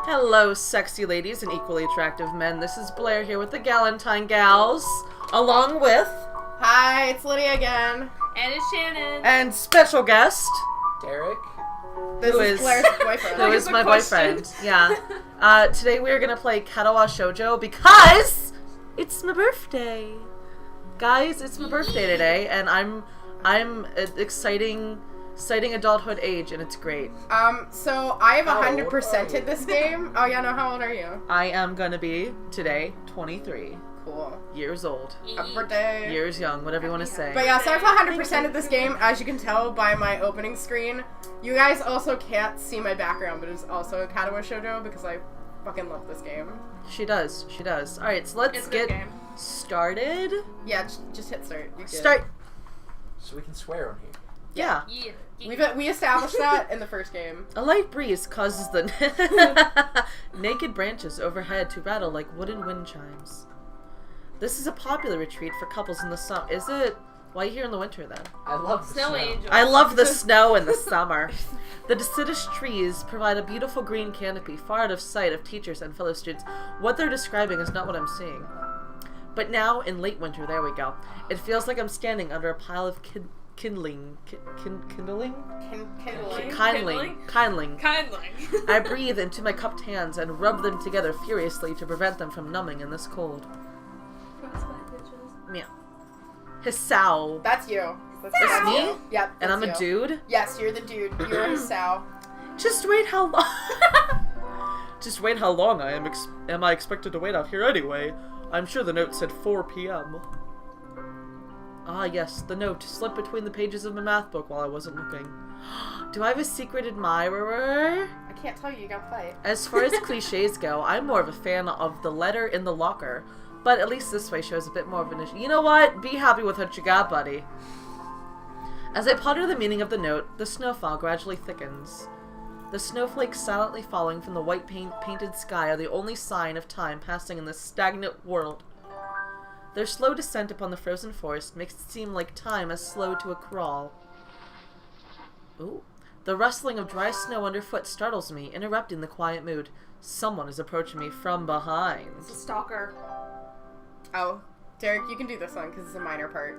Hello, sexy ladies and equally attractive men. This is Blair here with the Galentine Gals, along with... Hi, it's Lydia again. And it's Shannon. And special guest... Derek. This is Blair's boyfriend. Who is my boyfriend. Yeah. Today we are going to play Katawa Shoujo because it's my birthday. Guys, it's my birthday today, and I'm exciting adulthood age, and it's great. So I have 100%ed this game. Oh yeah, no, how old are you? I am gonna be, today, 23. Cool. Years old. Happy birthday. Years young, whatever you want to say. But yeah, so I've 100%ed this game, as you can tell by my opening screen. You guys also can't see my background, but it's also a Katawa Shoujo because I fucking love this game. She does. Alright, so let's get started. Yeah, just hit start. You're good. Start. So we can swear on here. Yeah. We established that in the first game. A light breeze causes the naked branches overhead to rattle like wooden wind chimes. This is a popular retreat for couples in the summer. Is it? Why are you here in the winter then? I love the snow. Angel. I love the snow in the summer. The deciduous trees provide a beautiful green canopy far out of sight of teachers and fellow students. What they're describing is not what I'm seeing. But now, in late winter, there we go, it feels like I'm standing under a pile of kindling. I breathe into my cupped hands and rub them together furiously to prevent them from numbing in this cold. Meow. Hisao. That's you. That's me? Yep. And I'm you. a dude? Yes, you're the dude. You're Hisao. Just wait how long. Just wait how long am I expected to wait out here anyway? I'm sure the note said 4 p.m. Ah, yes, the note slipped between the pages of my math book while I wasn't looking. Do I have a secret admirer? I can't tell you. You gotta play. As far as cliches go, I'm more of a fan of the letter in the locker, but at least this way shows a bit more of an issue. You know what? Be happy with what you got, buddy. As I ponder the meaning of the note, the snowfall gradually thickens. The snowflakes silently falling from the white painted sky are the only sign of time passing in this stagnant world. Their slow descent upon the frozen forest makes it seem like time has slowed to a crawl. Ooh. The rustling of dry snow underfoot startles me, interrupting the quiet mood. Someone is approaching me from behind. It's a stalker. Oh, Derek, you can do this one because it's a minor part.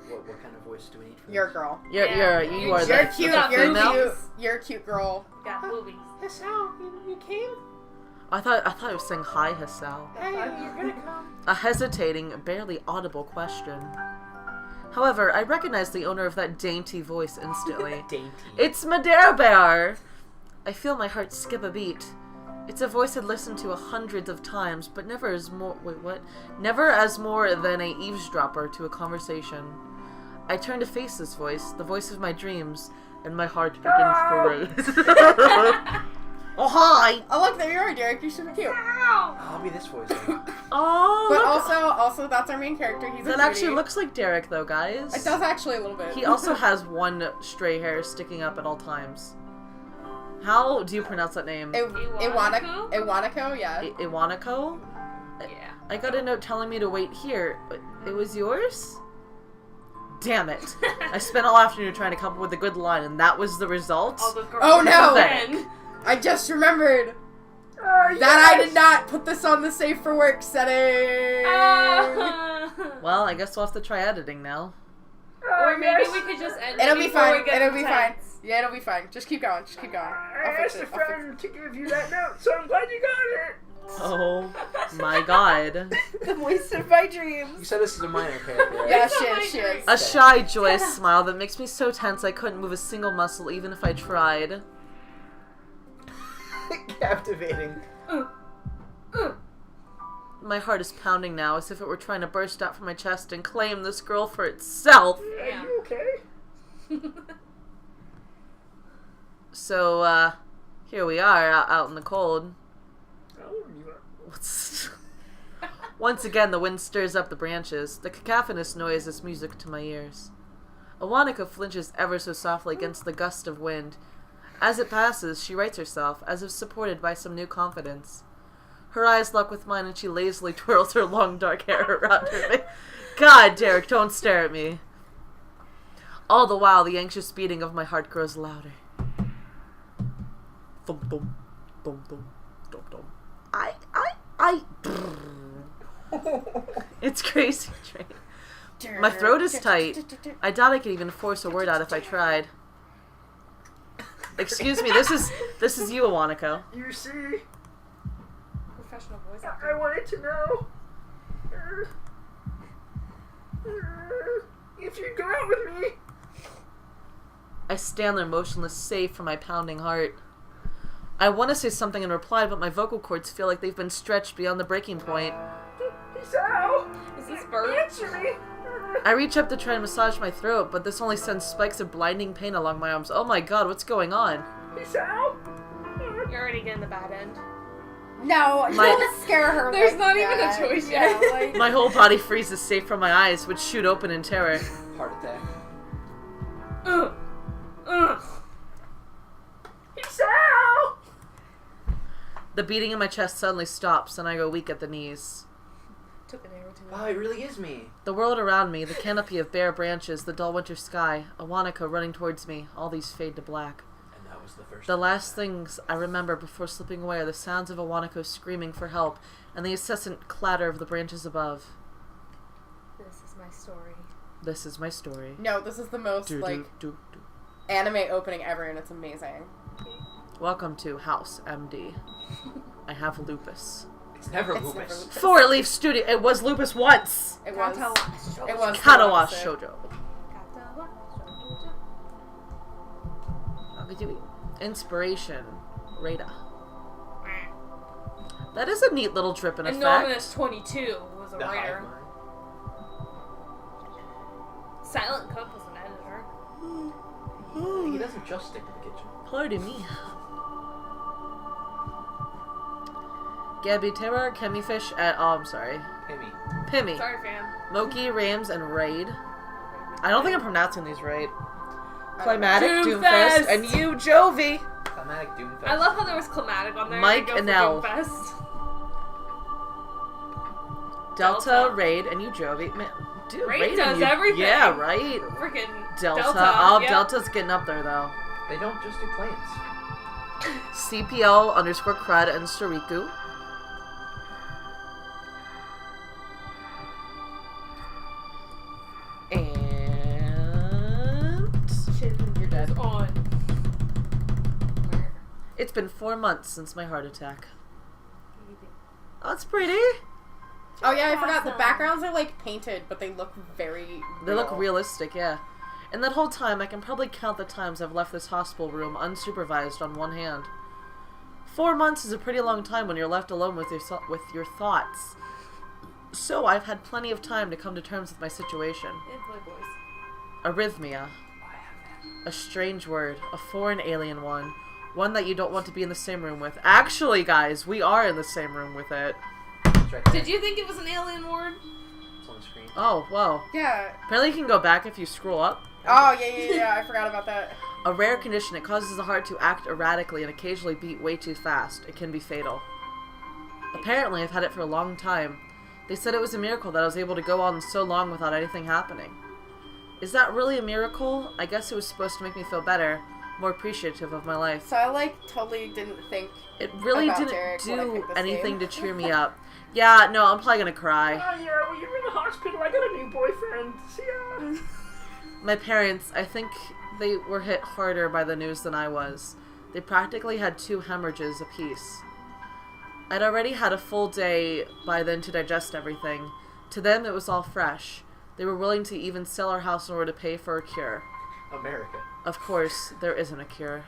What kind of voice do we need for You're a this? girl. You are You're the cute. female? You're a cute girl. Got boobies. Hisao, you came? I thought I was saying hi, Hisao. Hey, you're gonna come. A hesitating, barely audible question. However, I recognize the owner of that dainty voice instantly. Dainty. It's Madara Bear! I feel my heart skip a beat. It's a voice I'd listened to hundreds of times, but never as more than a eavesdropper to a conversation. I turn to face this voice, the voice of my dreams, and my heart begins to race. Oh, hi! Oh, look, there you are, Derek. You're super cute. I'll be this voice. Then. Oh, But look. also, that's our main character. He's That a actually cutie. looks like Derek, though, guys. It does actually a little bit. He also has one stray hair sticking up at all times. How do you pronounce that name? Iwanako, yeah. Iwanako? Yeah. I got a note telling me to wait here. It was yours? Damn it. I spent all afternoon trying to come up with a good line, and that was the result? Oh, no! Pathetic. I just remembered that I did not put this on the Save for Work setting. Well, I guess we'll have to try editing now. Or maybe we could just end It'll it be before fine. we get It'll be fine. intense. Yeah, it'll be fine. Just keep going. I asked a friend to give you that note, so I'm glad you got it. Oh my god. The voice of my dreams. You said this is a minor character, right? Yeah, It's she is. A shy, joyous smile that makes me so tense I couldn't move a single muscle even if I tried. Captivating. My heart is pounding now as if it were trying to burst out from my chest and claim this girl for itself. Yeah. Are you okay? So, here we are, out in the cold. Oh, you are. Once again, the wind stirs up the branches. The cacophonous noise is music to my ears. Iwanako flinches ever so softly against the gust of wind. As it passes, she rights herself, as if supported by some new confidence. Her eyes lock with mine, and she lazily twirls her long dark hair around her face. God, Derek, don't stare at me. All the while, the anxious beating of my heart grows louder. Thump, thump, thump, thump. I. It's crazy train. My throat is tight. I doubt I could even force a word out if I tried. Excuse me, this is you, Iwanako. You see, Professional voice I actor. wanted to know if you'd go out with me. I stand there motionless, safe from my pounding heart. I want to say something in reply, but my vocal cords feel like they've been stretched beyond the breaking point. Isao, Is this Bert? answer me. I reach up to try and massage my throat, but this only sends spikes of blinding pain along my arms. Oh my god, what's going on? Isao. You're already getting the bad end. No, don't scare her. There's like not even a that. choice Yeah, yet. like, My whole body freezes safe from my eyes, which shoot open in terror. Heart attack. Isao. The beating in my chest suddenly stops, and I go weak at the knees. Took an arrow to Oh, it really is me. The world around me, the canopy of bare branches, the dull winter sky, Iwanako running towards me, all these fade to black. And that was the first. The last things I remember before slipping away are the sounds of Iwanako screaming for help, and the incessant clatter of the branches above. This is my story. This is my story. no, this is the most Do, like do, do, do. anime opening ever, and it's amazing. Welcome to House MD. I have lupus. It's never It's lupus. never lupus. Four-leaf studio. It was lupus once. It was. Katawa It was. Katawa the Shoujo. Katawa Shoujo. Inspiration. Rada. That is a neat little drip in effect. Anonymous 22 was a The writer. hive mind. Silent Cook was an editor. He doesn't just stick to the kitchen. Pardon me. Gabby Terror, Chemifish at I'm sorry. Pimmy. Pimmy. Sorry, fam. Moki, Rams, and Raid. I don't think I'm pronouncing these right. I Climatic, Doomfest. Doomfest, and you, Jovi. Climatic Doomfest. I love how there was climatic on there. Mike They go and for Elle. Doomfest. Delta, Delta. Raid, and you, Jovi. Man, dude, Raid Raid does and you. everything. Yeah, right. Freaking Delta. Delta. Oh, Yep. Delta's getting up there, though. They don't just do planes. CPL_crud and Suriku. And you're dead. On. It's been 4 months since my heart attack. Oh, that's pretty. Oh yeah, I forgot. The backgrounds are like painted, but they look very. They look realistic, yeah. And that whole time, I can probably count the times I've left this hospital room unsupervised on one hand. 4 months is a pretty long time when you're left alone with your thoughts. So I've had plenty of time to come to terms with my situation. And Play Boys. Arrhythmia. A strange word. A foreign alien one. One that you don't want to be in the same room with. Actually, guys, we are in the same room with it. It's right there. Did you think it was an alien ward? It's on the screen. Oh, whoa. Yeah. Apparently you can go back if you scroll up. Oh yeah. I forgot about that. A rare condition, it causes the heart to act erratically and occasionally beat way too fast. It can be fatal. Apparently, I've had it for a long time. They said it was a miracle that I was able to go on so long without anything happening. Is that really a miracle? I guess it was supposed to make me feel better, more appreciative of my life. So I like totally didn't think. It really About didn't Derek when I do picked this anything game. to cheer me up. Yeah, no, I'm probably gonna cry. Oh yeah, well you were in the hospital. I got a new boyfriend. See ya. My parents, I think they were hit harder by the news than I was. They practically had 2 hemorrhages apiece. I'd already had a full day by then to digest everything. To them, it was all fresh. They were willing to even sell our house in order to pay for a cure. America. Of course, there isn't a cure.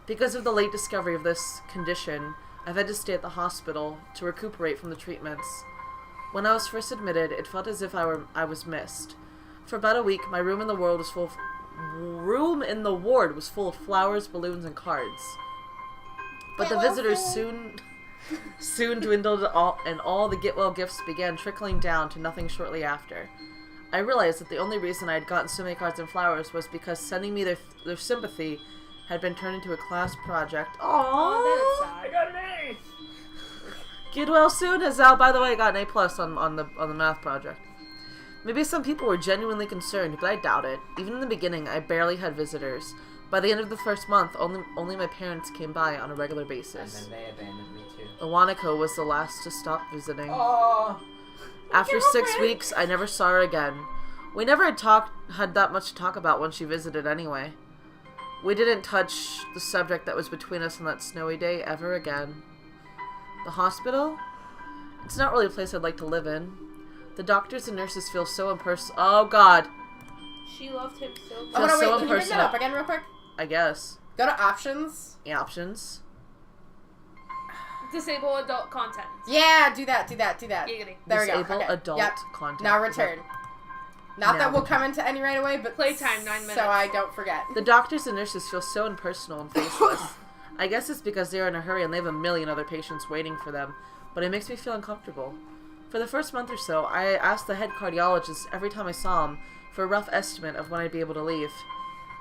Because of the late discovery of this condition, I've had to stay at the hospital to recuperate from the treatments. When I was first admitted, it felt as if I was missed. For about a week, my room in the ward was full of flowers, balloons, and cards. But the visitors soon dwindled, and all the get well gifts began trickling down to nothing shortly after. I realized that the only reason I had gotten so many cards and flowers was because sending me their sympathy had been turned into a class project. Oh, that is I sad. got an A. Get well soon, Hazal. By the way, I got an A+ on the math project. Maybe some people were genuinely concerned, but I doubt it. Even in the beginning, I barely had visitors. By the end of the first month, only my parents came by on a regular And basis. then they abandoned me too. Iwanako was the last to stop visiting. Oh. After 6 weeks, I never saw her again. We never had that much to talk about when she visited anyway. We didn't touch the subject that was between us on that snowy day ever again. The hospital? It's not really a place I'd like to live in. The doctors and nurses feel so impersonal. Oh god, She loved him so much. Oh, no, so wait, can you bring that impersonal. up again real quick? I guess. Go to options. The options. Disable adult content. Yeah, do that. Giggity. There we go. Disable Okay. adult Yep. content. Now return. Not Now that we'll return. come into any right away, but Playtime, 9 minutes. so I don't forget. The doctors and nurses feel so impersonal and faceless. I guess it's because they're in a hurry and they have a million other patients waiting for them, but it makes me feel uncomfortable. For the first month or so, I asked the head cardiologist every time I saw him for a rough estimate of when I'd be able to leave.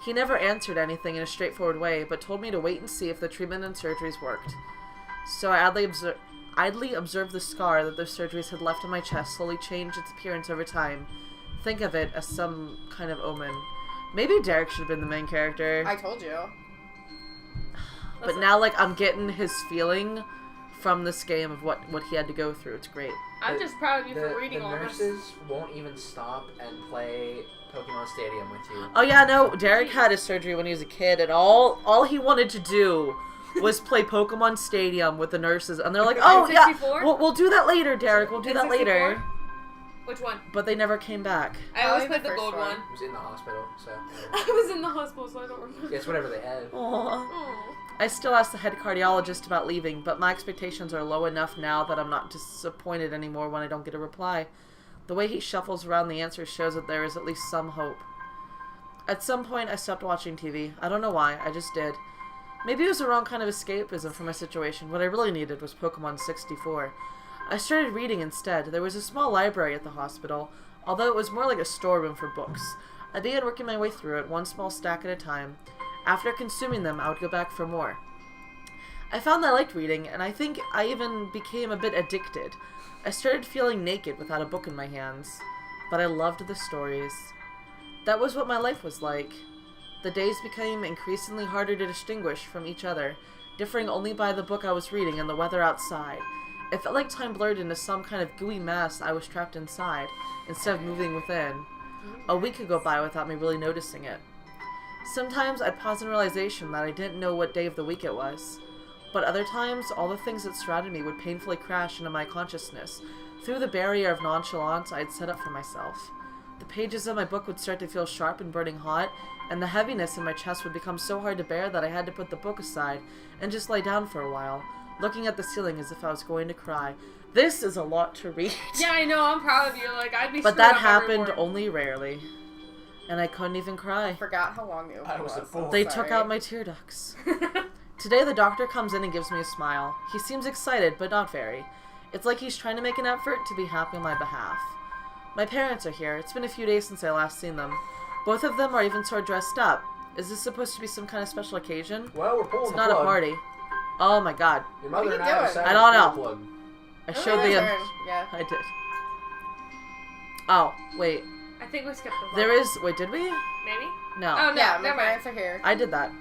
He never answered anything in a straightforward way, but told me to wait and see if the treatment and surgeries worked. So I idly observed the scar that the surgeries had left on my chest slowly change its appearance over time. Think of it as some kind of omen. Maybe Derek should have been the main character. I told you. But now, like, I'm getting his feeling from this game of what he had to go through. It's great. I'm just proud of you The for reading all this. nurses won't even stop and play Pokemon Stadium with you. Oh yeah, no, Derek had his surgery when he was a kid, and all he wanted to do was play Pokemon Stadium with the nurses, and they're like, "Oh yeah, 64? we'll do that later, Derek. We'll do that later." Which one? But they never came back. I always Probably played the the first gold one. one. He was in the hospital, so. I was in the hospital, so I don't remember. Yeah, it's whatever they had. Aww. Oh. I still ask the head cardiologist about leaving, but my expectations are low enough now that I'm not disappointed anymore when I don't get a reply. The way he shuffles around the answers shows that there is at least some hope. At some point, I stopped watching TV. I don't know why, I just did. Maybe it was the wrong kind of escapism for my situation. What I really needed was Pokemon 64. I started reading instead. There was a small library at the hospital, although it was more like a storeroom for books. I began working my way through it, one small stack at a time. After consuming them, I would go back for more. I found that I liked reading, and I think I even became a bit addicted. I started feeling naked without a book in my hands, but I loved the stories. That was what my life was like. The days became increasingly harder to distinguish from each other, differing only by the book I was reading and the weather outside. It felt like time blurred into some kind of gooey mass I was trapped inside, instead of moving within. A week could go by without me really noticing it. Sometimes I'd pause in realization that I didn't know what day of the week it was. But other times, all the things that surrounded me would painfully crash into my consciousness, through the barrier of nonchalance I had set up for myself. The pages of my book would start to feel sharp and burning hot, and the heaviness in my chest would become so hard to bear that I had to put the book aside and just lay down for a while, looking at the ceiling as if I was going to cry. This is a lot to read. Yeah, I know. I'm proud of you. Like, I'd be. But screwed that up happened everywhere. only rarely. And I couldn't even cry. I forgot how long the opening I was a fool. They Sorry. took out my tear ducts. Today the doctor comes in and gives me a smile. He seems excited, but not very. It's like he's trying to make an effort to be happy on my behalf. My parents are here. It's been a few days since I last seen them. Both of them are even sort of dressed up. Is this supposed to be some kind of special occasion? Well, we're pulling It's the not plug. a party. Oh my god. Your mother What and are you I doing? decided I don't to know. pull the plug. I Oh, showed your the... turn. Yeah. I did. Oh, wait. I think we skipped the There one. is... Wait, did we? Maybe? No. Oh, no. Yeah, my never mind. parents are here. I did that.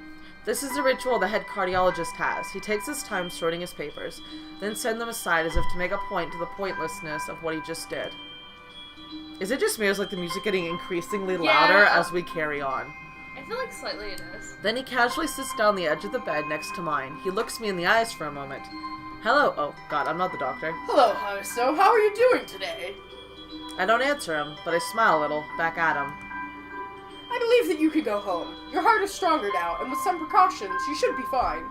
This is the ritual the head cardiologist has. He takes his time sorting his papers, then sends them aside as if to make a point to the pointlessness of what he just did. Is it just me or is like the music getting increasingly louder Yeah. as we carry on? I feel like slightly it is. Then he casually sits down the edge of the bed next to mine. He looks me in the eyes for a moment. Hello. Oh, God, I'm not the doctor. Hello, Hariso. How are you doing today? I don't answer him, but I smile a little, back at him. I believe that you can go home. Your heart is stronger now, and with some precautions, you should be fine.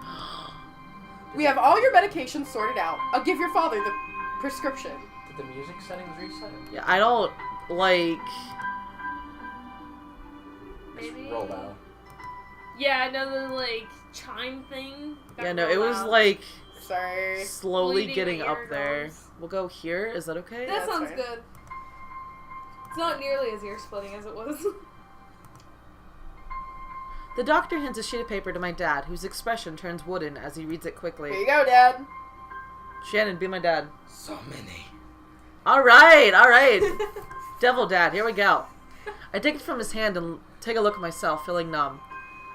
We have all your medications sorted out. I'll give your father the prescription. Did the music settings reset? Yeah, I don't, like... Maybe. Roll out. Yeah, another, like, chime thing. got Yeah, no, it rolled was, out. like, Sorry. slowly Bleeding getting my up there. eardrums. We'll go here. Is that okay? That that's sounds fine. good. It's not nearly as ear splitting as it was. The doctor hands a sheet of paper to my dad, whose expression turns wooden as he reads it quickly. Here you go, Dad. Shannon, be my dad. So many. Alright! Devil dad, here we go. I take it from his hand and take a look at myself, feeling numb.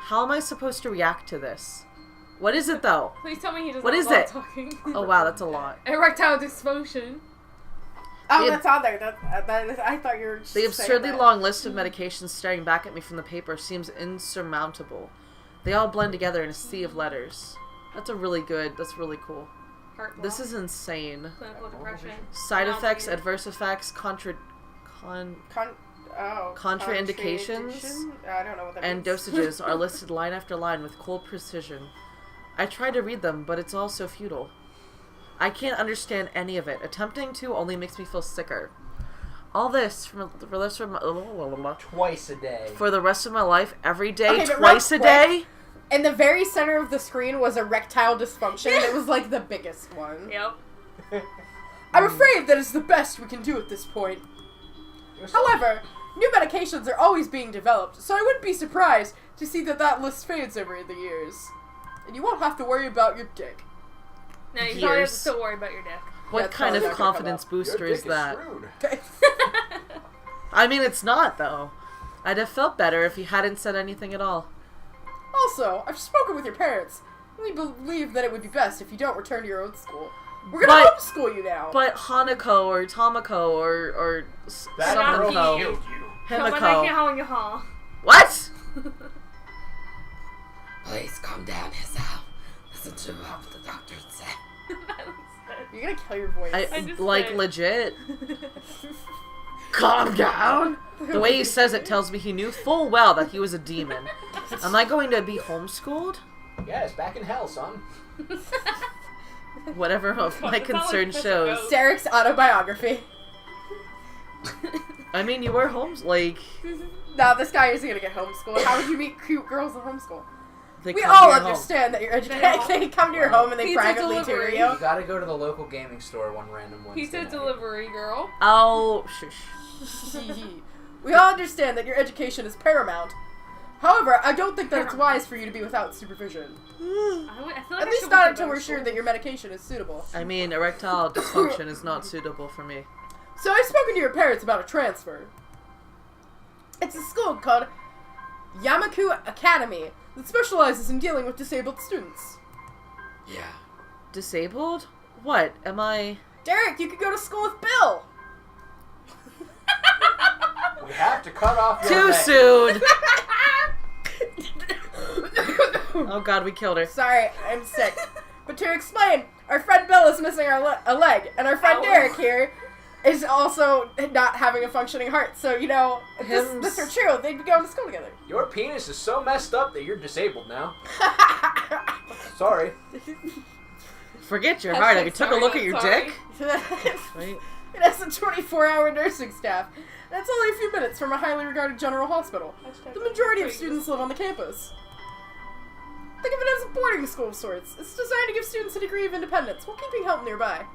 How am I supposed to react to this? What is it, though? Please tell me he doesn't What is love it? talking. Oh, wow, that's a lot. Erectile dysfunction. Oh, It- that's on there. That, I thought you were just The saying absurdly that. long list of medications staring back at me from the paper seems insurmountable. They all blend together in a sea of letters. That's really cool. Heart block. This is insane. Clinical depression. Side effects, Nauseated. adverse effects, contraindications, I don't know what that and means. dosages are listed line after line with cold precision. I try to read them, but it's all so futile. I can't understand any of it. Attempting to only makes me feel sicker. All this for the rest of my Twice a day. for the rest of my life, every day, Okay, but twice a real quick, day. In the very center of the screen was erectile dysfunction. It was like the biggest one. Yep. I'm afraid that is the best we can do at this point. However, new medications are always being developed, so I wouldn't be surprised to see that list fades over the years. And you won't have to worry about your dick. No, you probably have to Years. still worry about your dick. What That's kind of probably not gonna confidence come booster Your is dick that? screwed. I mean, it's not, though. I'd have felt better if you hadn't said anything at all. Also, I've spoken with your parents. We believe that it would be best if you don't return to your own school. We're gonna But- homeschool you now. But Hanako or Tomoko or That Not something he. ko. killed you. Himiko. What? Please calm down, Hazel. Listen to what the doctor said. You're gonna kill your voice. I just Like, said- legit. Calm down. The way he says it tells me he knew full well that he was a demon. Am I going to be homeschooled? Yes, back in hell, son. Whatever of my It's not like concern Professor shows. Oak. Derek's autobiography. I mean, you were No, this guy isn't gonna get homeschooled. How would you meet cute girls in homeschool? They We come to all your home. understand that you're educated. all- They come to your home and they Pizza privately tutor delivery. you. You gotta go to the local gaming store one random Wednesday Pizza night. delivery girl. Oh, shush. We all understand that your education is paramount. However, I don't think that it's wise for you to be without supervision. I feel like At I least should not go until to we're sure school. that your medication is suitable. I mean, erectile dysfunction is not suitable for me. So I've spoken to your parents about a transfer. It's a school called Yamaka Academy that specializes in dealing with disabled students. Yeah. Disabled? What? Am I... Derek, you could go to school with Bill. We have to cut off your Too leg. soon! Oh god, we killed her. Sorry, I'm sick. But to explain, our friend Bill is missing a leg, and our friend Ow. Derek here is also not having a functioning heart. So, you know, if this were true, they'd be going to school together. Your penis is so messed up that you're disabled now. Sorry. Forget your heart. Have you took a Sorry, look at not your sorry. dick? Wait. It has a 24-hour nursing staff. That's only a few minutes from a highly regarded general hospital. The majority of students live on the campus. Think of it as a boarding school of sorts. It's designed to give students a degree of independence while keeping help nearby.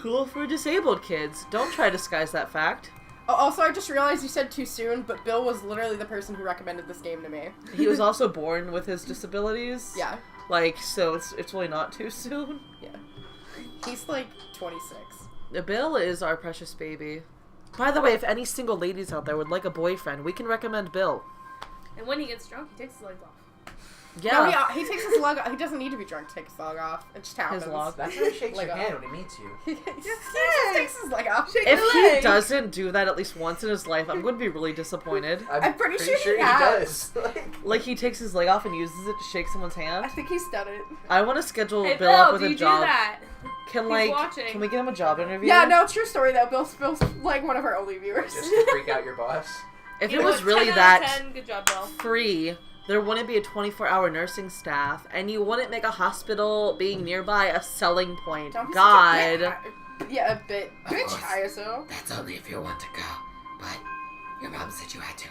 Cool for disabled kids. Don't try to disguise that fact. Oh, also, I just realized you said too soon, but Bill was literally the person who recommended this game to me. He was also born with his disabilities. Yeah. Like, so it's really not too soon. Yeah. He's like 26. Bill is our precious baby. By the way, if any single ladies out there would like a boyfriend, we can recommend Bill. And when he gets drunk, he takes his legs off. Yeah. No, he takes his log off. He doesn't need to be drunk to take his log off. It just happens. His log. That's how he shakes Leg your off. hand when he meets you. He just takes his leg off. If he doesn't do that at least once in his life, I'm going to be really disappointed. I'm pretty sure he has. does. Like, he takes his leg off and uses it to shake someone's hand. I think he's done it. I want to schedule Hey, Bill up Bill, with do a you job. do that? Can He's like, watching. can we get him a job interview? Yeah, no, true story though. Bill's like one of our only viewers. Just to freak out your boss. If You it know was what, really 10 out of that 10, good job, Bill. free, there wouldn't be a 24-hour nursing staff, and you wouldn't make a hospital being nearby a selling point. Don't be God. such a yeah, a bit. Of Bitch, course. ISO. That's only if you want to go. But your mom said you had to.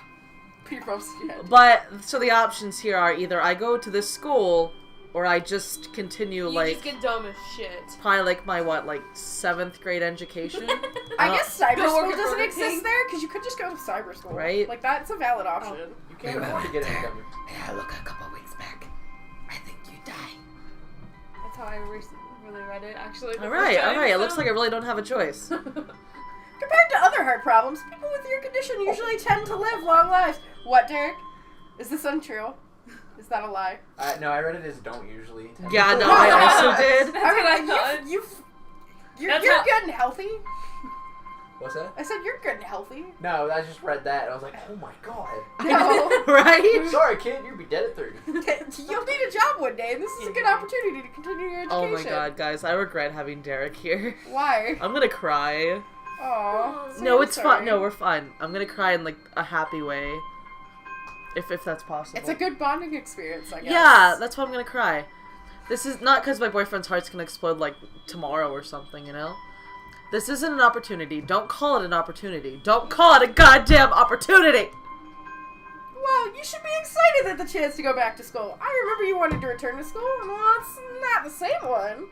Peter Bumps head. But, so the options here are either I go to this school, or I just continue, You like, just get dumb as shit. probably like my, 7th grade education? I guess cyber Go school work at doesn't Burger exist King. there because you could just go to cyber school. Right. Like that's a valid option. You can't We afford to went get there. income. Yeah, look, a couple weeks back. I think you died. That's how I really read it, actually. the Alright, first time, alright. It so- looks like I really don't have a choice. Compared to other heart problems, people with your condition usually tend to live long lives. What, Derek? Is this untrue? Is that a lie? No, I read it as don't usually. Yeah, no, I also did. That's what I thought. You're good and healthy. What's that? I said you're good and healthy. No, I just read that and I was like, oh my god. No. Right? Sorry, kid, you'll be dead at 30. You'll need a job one day, and this is a good opportunity to continue your education. Oh my god, guys, I regret having Derek here. Why? I'm gonna cry. Aww. No, it's fine. No, we're fine. I'm gonna cry in, like, a happy way. If that's possible. It's a good bonding experience, I guess. Yeah, that's why I'm gonna cry. This is not because my boyfriend's heart's gonna explode, like, tomorrow or something, you know? This isn't an opportunity. Don't call it an opportunity. Don't call it a goddamn opportunity! Well, you should be excited at the chance to go back to school. I remember you wanted to return to school, and well, it's not the same one.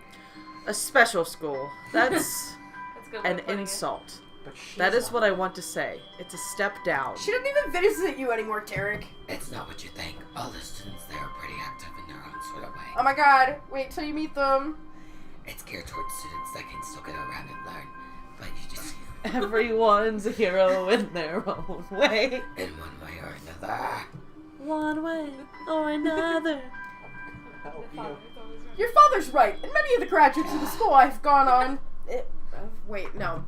A special school. That's That's a good way an of putting it. insult. But she's That is not. what I want to say. It's a step down. She doesn't even visit you anymore, Derek. It's not what you think. All the students there are pretty active in their own sort of way. Oh my god, wait till you meet them. It's geared towards students that can still get around and learn, but you just, Everyone's a hero in their own way. in one way or another. One way or another. Help you. Your father's right, and many of the graduates of the school I've gone on...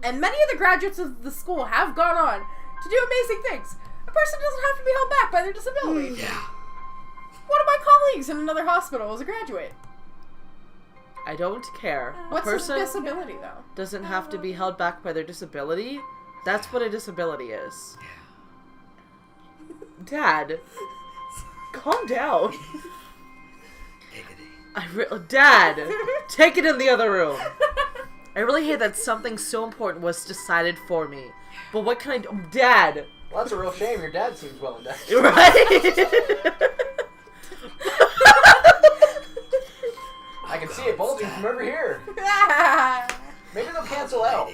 And many of the graduates of the school have gone on to do amazing things. A person doesn't have to be held back by their disability. Yeah. One of my colleagues in another hospital is a graduate. I don't care. A What's his person disability, though? doesn't have to be held back by their disability. That's what a disability is. Dad, calm down. Dad, take it in the other room. I really hate that something so important was decided for me. But what can I do? Dad! Well, that's a real shame. Your dad seems well industrious. Right? I can see it bulging from over here. Maybe they'll cancel out.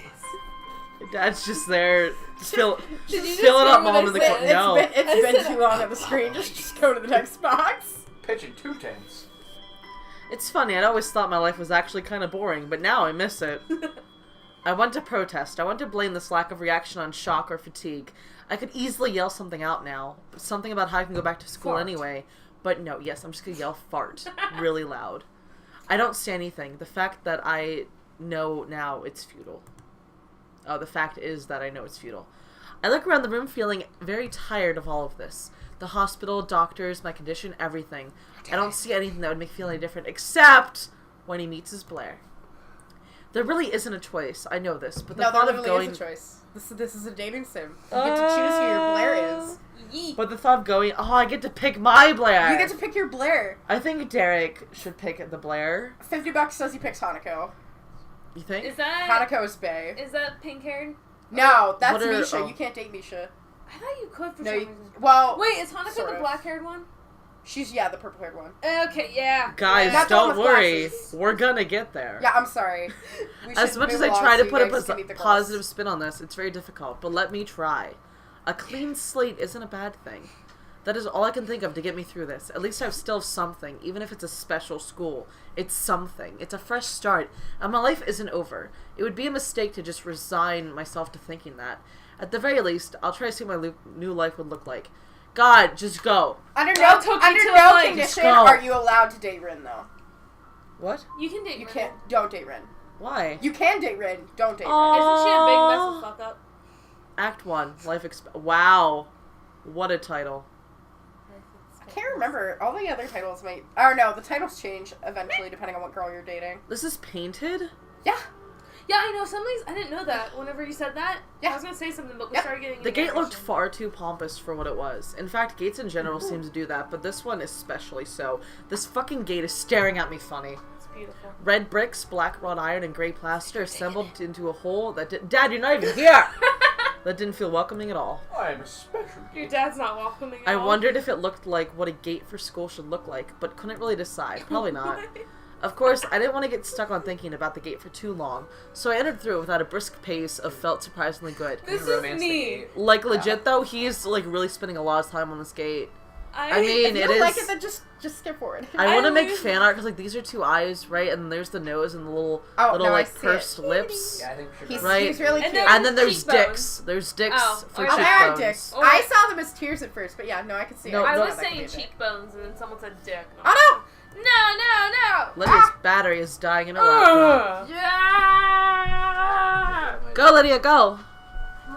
Dad's just there, fill Did you just it up, hear what mom, I in the said? corner. No. It's been too long on the screen. Just go to the text box. Pitching 2 tents. It's funny, I'd always thought my life was actually kind of boring, but now I miss it. I want to protest. I want to blame this lack of reaction on shock or fatigue. I could easily yell something out now. Something about how I can go back to school Fart. anyway. But no, yes, I'm just going to yell fart really loud. I don't say anything. The fact that I know now it's futile. Oh, the fact is that I know it's futile. I look around the room feeling very tired of all of this. The hospital, doctors, my condition, everything. I don't see anything that would make me feel any different, except when he meets his Blair. There really isn't a choice. I know this, but the No, there thought of literally going... is a choice. This is a dating sim. You get to choose who your Blair is. Yeet. But the thought of going, oh, I get to pick my Blair. You get to pick your Blair. I think Derek should pick the Blair. $50 says he picks Hanako. You think? Is that Hanako's bae. is that pink haired? No, that's What are- Misha. oh. You can't date Misha. I thought you could for No, some you, reason. well, Wait, is Hanukkah sort the of. black haired one? She's, the purple haired one. Okay, yeah. Guys, Not the one don't with worry. glasses. We're gonna get there. Yeah, I'm sorry. We As should much as move I along try to so put you up guys a can meet the girls. positive spin on this, it's very difficult. But let me try. A clean slate isn't a bad thing. That is all I can think of to get me through this. At least I still have something, even if it's a special school. It's something. It's a fresh start, and my life isn't over. It would be a mistake to just resign myself to thinking that. At the very least, I'll try to see what my new life would look like. God, just go. Under That took me to, no like, condition go. are you allowed to date Rin, though. What? You can date You Rin. can't. Don't date Rin. Why? You can date Rin. Don't date Rin. Isn't she a big mess Aw. of fuck up? Act 1. Wow. What a title. I can't remember. All the other titles might. Or no, the titles change eventually depending on what girl you're dating. This is painted? Yeah. Yeah, I know. Some of these, I didn't know that. Whenever you said that, Yeah. I was gonna say something, but we Yep. started getting The gate looked information. far too pompous for what it was. In fact, gates in general seem to do that, but this one especially so. This fucking gate is staring at me funny. It's beautiful. Red bricks, black wrought iron, and gray plaster assembled into a hole that did- Dad, you're not even here! That didn't feel welcoming at all. I am a special Your kid. dad's not welcoming at I all. wondered if it looked like what a gate for school should look like, but couldn't really decide. Probably not. Of course, I didn't want to get stuck on thinking about the gate for too long, so I entered through it without a brisk pace of felt surprisingly good. This You is romance the me. gate. Like, legit though, he's like really spending a lot of time on this gate. I mean, If you it don't is. like it, then just skip forward. I want to make lose- fan art because like these are 2 eyes, right? And there's the nose and the little Oh, little no, I like see pursed it. lips. Yeah, I think we should He's, go. Right. he's really And cute. then- And then there's Cheekbones. dicks. There's dicks Oh, for okay. Oh, there are cheekbones. dicks. Or- I saw them as tears at first, but yeah, no, I can see No, it. I no. was That could be saying a dick. cheekbones, and then someone said dick. Oh No! Lydia's battery is dying in her laptop. Yeah! Go, Lydia, go.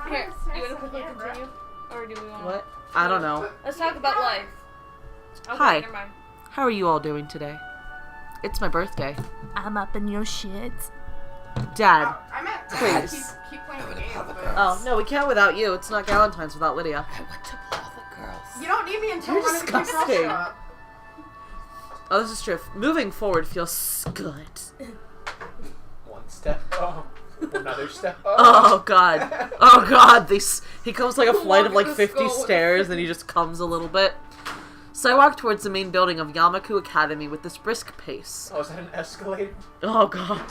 Here, you wanna quickly continue? Or do we want What? I don't know. Let's talk about life. Okay, Hi. never mind. How are you all doing today? It's my birthday. I'm up in your shit. Dad. no! I meant Please. keep playing I the would game, have the but... girls. Oh, no, we can't without you. It's not Galentine's without Lydia. I want to play all the girls. You don't need me until You're one of the girls disgusting. show up. Oh, this is true. Moving forward feels good. One step up, another step up. Oh, God. Oh, God. He comes like a flight of like Walk in the 50 skull with stairs, and he just comes a little bit. So I walk towards the main building of Yamaka Academy with this brisk pace. Oh, is that an escalator? Oh, God.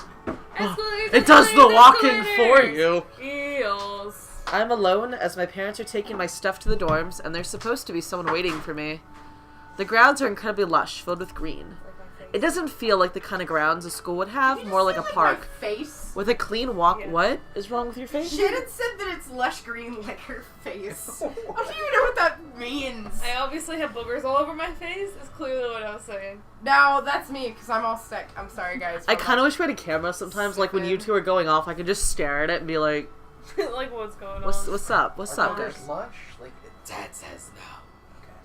Escalators, It does the escalators, walking for escalators. you. Eels. I'm alone as my parents are taking my stuff to the dorms, and there's supposed to be someone waiting for me. The grounds are incredibly lush, filled with green. It doesn't feel like the kind of grounds a school would have, more like a park. My face. With a clean walk. Yeah. What is wrong with your face? Shannon said that it's lush green like her face. I don't even know what that means. I obviously have boogers all over my face. Is clearly what I was saying. No, that's me, because I'm all sick. I'm sorry, guys. I kind of wish we had a camera sometimes, like when you two are going off, I could just stare at it and be like, Like what's going on? what's up? What's Are up, boogers guys? lush? Like, Dad says no.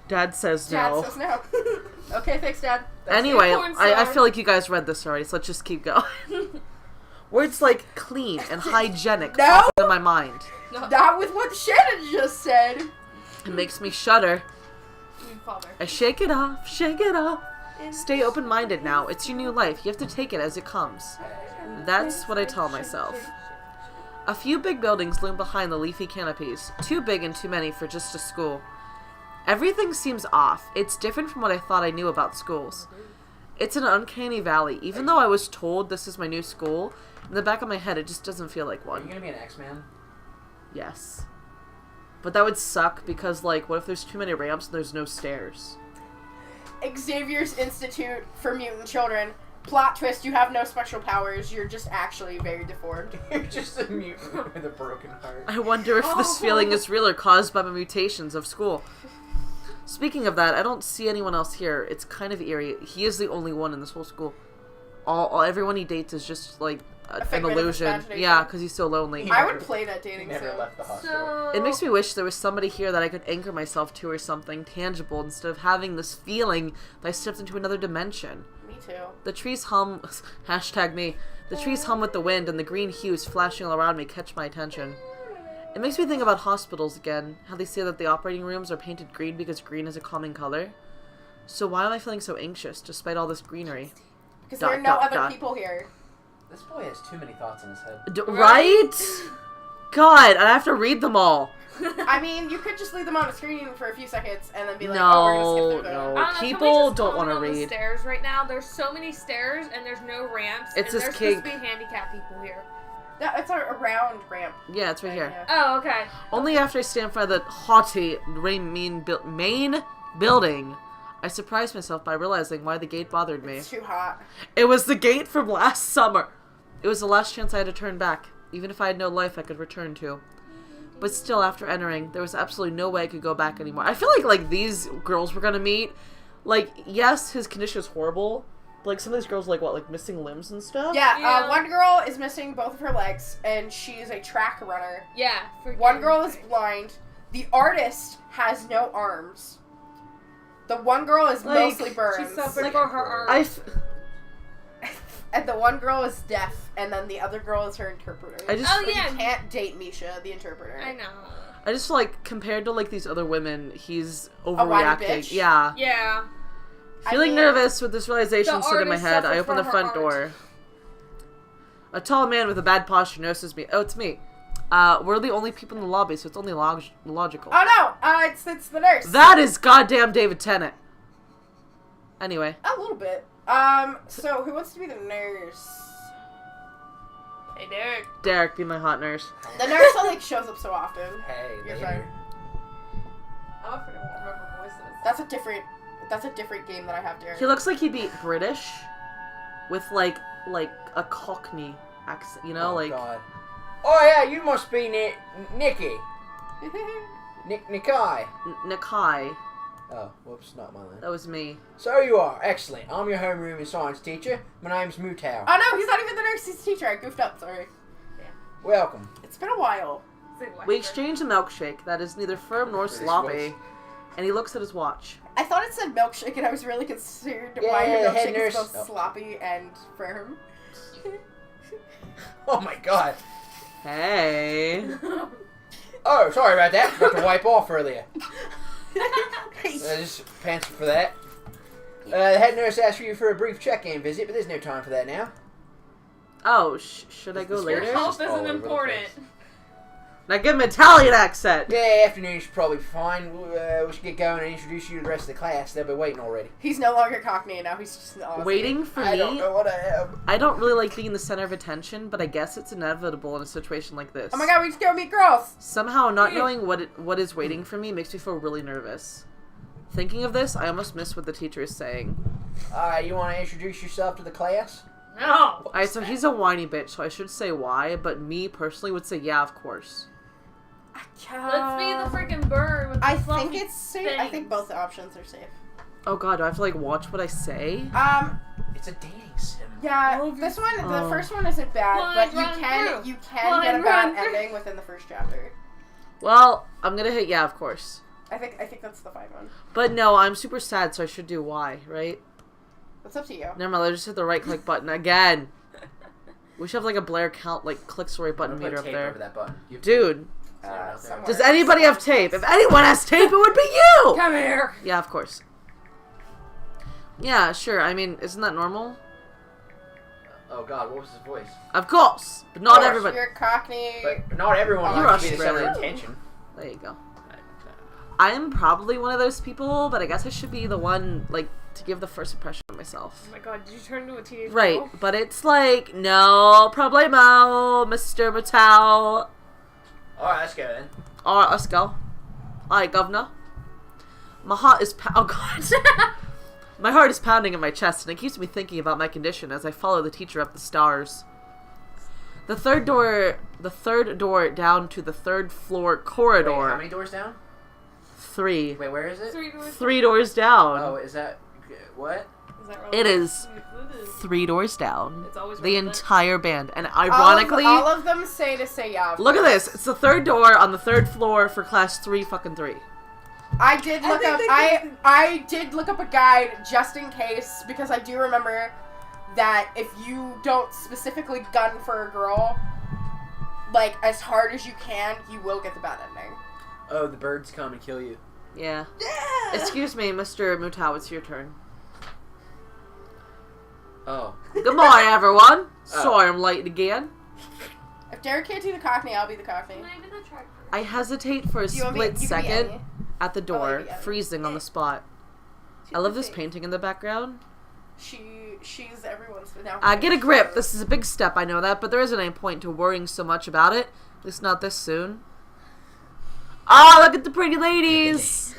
Dad says Dad no. says no. Okay, thanks, Dad. Anyway, Popcorn I star. feel like you guys read this already, so let's just keep going. Words like clean and hygienic No! pop in my mind. Not with what Shannon just said. It makes me shudder. Father. I shake it off, shake it off. Stay open-minded now. It's your new life. You have to take it as it comes. That's what I tell myself. A few big buildings loom behind the leafy canopies. Too big and too many for just a school. Everything seems off. It's different from what I thought I knew about schools. It's an uncanny valley. Even though I was told this is my new school, in the back of my head it just doesn't feel like are you one. gonna be an X-Man? Yes. But that would suck because, like, what if there's too many ramps and there's no stairs? Xavier's Institute for Mutant Children. Plot twist, you have no special powers. You're just actually very deformed. You're just a mutant with a broken heart. I wonder if this feeling is real or caused by my mutations of school. Speaking of that, I don't see anyone else here. It's kind of eerie. He is the only one in this whole school. Everyone he dates is just like an figment of his illusion. imagination. Yeah, because he's so lonely. I would play that He dating never sim. left the hospital. So It makes me wish there was somebody here that I could anchor myself to or something tangible instead of having this feeling that I stepped into another dimension. Me too. The trees hum, hashtag me, the trees hum with the wind and the green hues flashing all around me catch my attention. It makes me think about hospitals again, how they say that the operating rooms are painted green because green is a calming color. So why am I feeling so anxious despite all this greenery? Because there are no other people here. This boy has too many thoughts in his head. Right? God, I have to read them all. I mean, you could just leave them on a screen for a few seconds and then be like, oh, we're gonna skip through No, them. no. I don't know, can we People just don't comment wanna on the read. stairs right now. There's so many stairs and there's no ramps. It's and this there's supposed to kink. be handicapped people here. No, it's a round ramp. Yeah, it's right here. Yeah. Oh, okay. Only after I stand in front of the haughty main building, I surprised myself by realizing why the gate bothered me. It's too hot. It was the gate from last summer. It was the last chance I had to turn back, even if I had no life I could return to. But still, after entering, there was absolutely no way I could go back anymore. I feel like these girls we're gonna meet, like, yes, his condition is horrible, but, like, some of these girls, like missing limbs and stuff? Yeah, Yeah. one girl is missing both of her legs, and she's a track runner. Yeah. One girl is blind. The artist has no arms. The one girl is Like, mostly She burns. suffered for her arms. And the one girl is deaf, and then the other girl is her interpreter. I just, Oh, But yeah. you can't date Misha, the interpreter. I know. I just feel like, compared to, like, these other women, he's whiny overreacting. bitch? Yeah. Yeah. Feeling mean, nervous with this realization the stood in my artist head, I suffered opened the for front her door. A tall man with a bad posture notices me. Oh, it's me. We're the only people in the lobby, so it's only logical. Oh no! It's the nurse. That is goddamn David Tennant. Anyway. A little bit. So who wants to be the nurse? Hey, Derek. Derek, be my hot nurse. The nurse only shows up so often. Hey, You're later. fine. I don't remember voices. That's a different game that I have, Derek. He looks like he'd be British with like a Cockney accent, you know, Oh, like. God. Oh yeah, you must be Nikki. Nikai. Nakai. Oh, whoops, not my line. That was me. So you are. Excellent. I'm your homeroom and science teacher. My name's Mutao. Oh no, he's not even the nurse, he's the teacher. I goofed up, sorry. Welcome. It's been a while. We exchanged a milkshake that is neither firm nor sloppy, and he looks at his watch. I thought it said milkshake, and I was really concerned Yeah, why your head milkshake is nurse. so sloppy and firm. Oh my God. Hey. Oh, sorry about that. Forgot to wipe off earlier. Hey. Just pants for that. The head nurse asked you for a brief check-in visit, but there's no time for that now. Oh, should I go Your later? health All over isn't the important. place. Now give him an Italian accent. Yeah, afternoon should probably be fine. We should get going and introduce you to the rest of the class. They'll be waiting already. He's no longer Cockney now, he's just an Aussie. Waiting for I don't me. know what I am. I don't really like being the center of attention, but I guess it's inevitable in a situation like this. Oh my god, we just go meet girls! Somehow, not knowing what is waiting for me makes me feel really nervous. Thinking of this, I almost miss what the teacher is saying. You want to introduce yourself to the class? No. Alright, so he's a whiny bitch, so I should say why, but me personally would say yeah, of course. Let's be the freaking bird with the I fluffy think it's safe. I think things. both options are safe. Oh god, do I have to like watch what I say? It's a dating sim. Yeah, this one, the Oh. first one isn't bad, Run, but run through. you can get a Run, bad run through. ending within the first chapter. Well, I'm gonna hit yeah, of course. I think that's the fine one. But no, I'm super sad, so I should do why, right? It's up to you. Never mind, I just hit the right click button again. We should have like a Blair count, like clicks the right button Put meter up tape there. over that button. Dude, Somewhere. does anybody have tape? If anyone has tape, it would be you! Come here. Yeah, of course. Yeah, sure. I mean, isn't that normal? Oh God, what was his voice? Of course, but not Of course, everybody. You're Cockney. But not everyone You're likes to be the center of Australian. attention. There you go. I'm probably one of those people, but I guess I should be the one, like, to give the first impression of myself. Oh my god, did you turn into a teenage Right, girl? but it's like, no problemo, Mr. Mattel. Alright, let's go then. Alright, let's go. Alright, governor. My heart is oh god. My heart is pounding in my chest, and it keeps me thinking about my condition as I follow the teacher up the stairs. The third door down to the third floor corridor. Wait, how many doors down? 3. Wait, where is it? 3 doors. 3 doors down. Oh, is that... What? Is that It is It is. 3 doors down. It's always The relevant. entire band. And ironically, all of them say yeah. look at this. It's the third door on the 3rd floor for class 3 fucking 3. I did look up. I did look up a guide just in case because I do remember that if you don't specifically gun for a girl, like as hard as you can, you will get the bad ending. Oh, the birds come and kill you. Yeah. Excuse me, Mr. Mutao, it's your turn. Oh. Good morning, everyone. Sorry I'm late again. If Derek can't do the Cockney, I'll be the Cockney. Can I even try? I hesitate for a Do you want me- split you can be second Annie. at the door, you be Annie. freezing on the spot. I love this painting in the background. She's everyone's now. Get a grip. This is a big step, I know that, but there isn't any point to worrying so much about it. At least not this soon. Ah, look at the pretty ladies!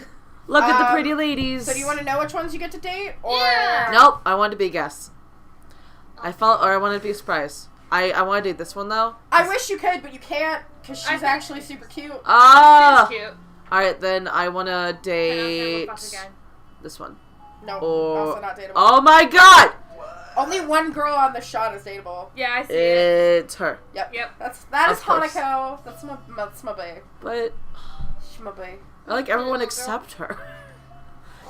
Look at the pretty ladies! So do you want to know which ones you get to date, or Yeah. Nope, I wanted to be a guess. I wanted to be a surprise. I want to date this one, though. I wish you could, but you can't because she's I- actually super cute. Ah! She's cute. Alright, then I want to date Fuck again. this one. No, Or... also not dateable. Oh my god! Only one girl on the shot is dateable. Yeah, I see it. It's her. Yep. Yep. That is Of course. Hanako. That's my babe. But She's my babe. I like everyone except her.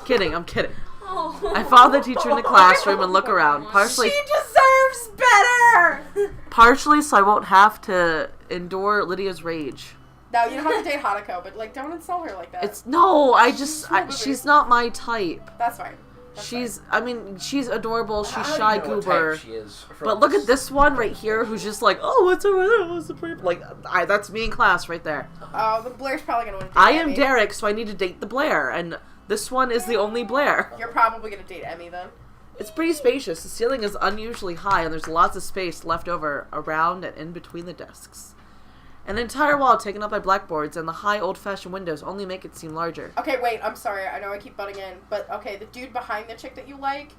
Kidding, I'm kidding. Oh. I follow the teacher in the classroom and look around, partially deserves better. partially so I won't have to endure Lydia's rage. No, you don't have to date Hanako, but like, don't insult her like that. It's no, she's not my type. That's fine. That's She's adorable, she's How do you shy know what goober. type she is But look at this one right here who's just like, oh, what's over there? What's the pretty? Like, that's me in class right there. fine. Oh, the Blair's probably gonna win. I am Derek, so I need to date the Blair, and this one is the only Blair. You're probably gonna date Emmy then. It's pretty spacious. The ceiling is unusually high, and there's lots of space left over around and in between the desks. An entire wall taken up by blackboards and the high old-fashioned windows only make it seem larger. Okay, wait, I'm sorry. I know I keep butting in, but okay, the dude behind the chick that you like,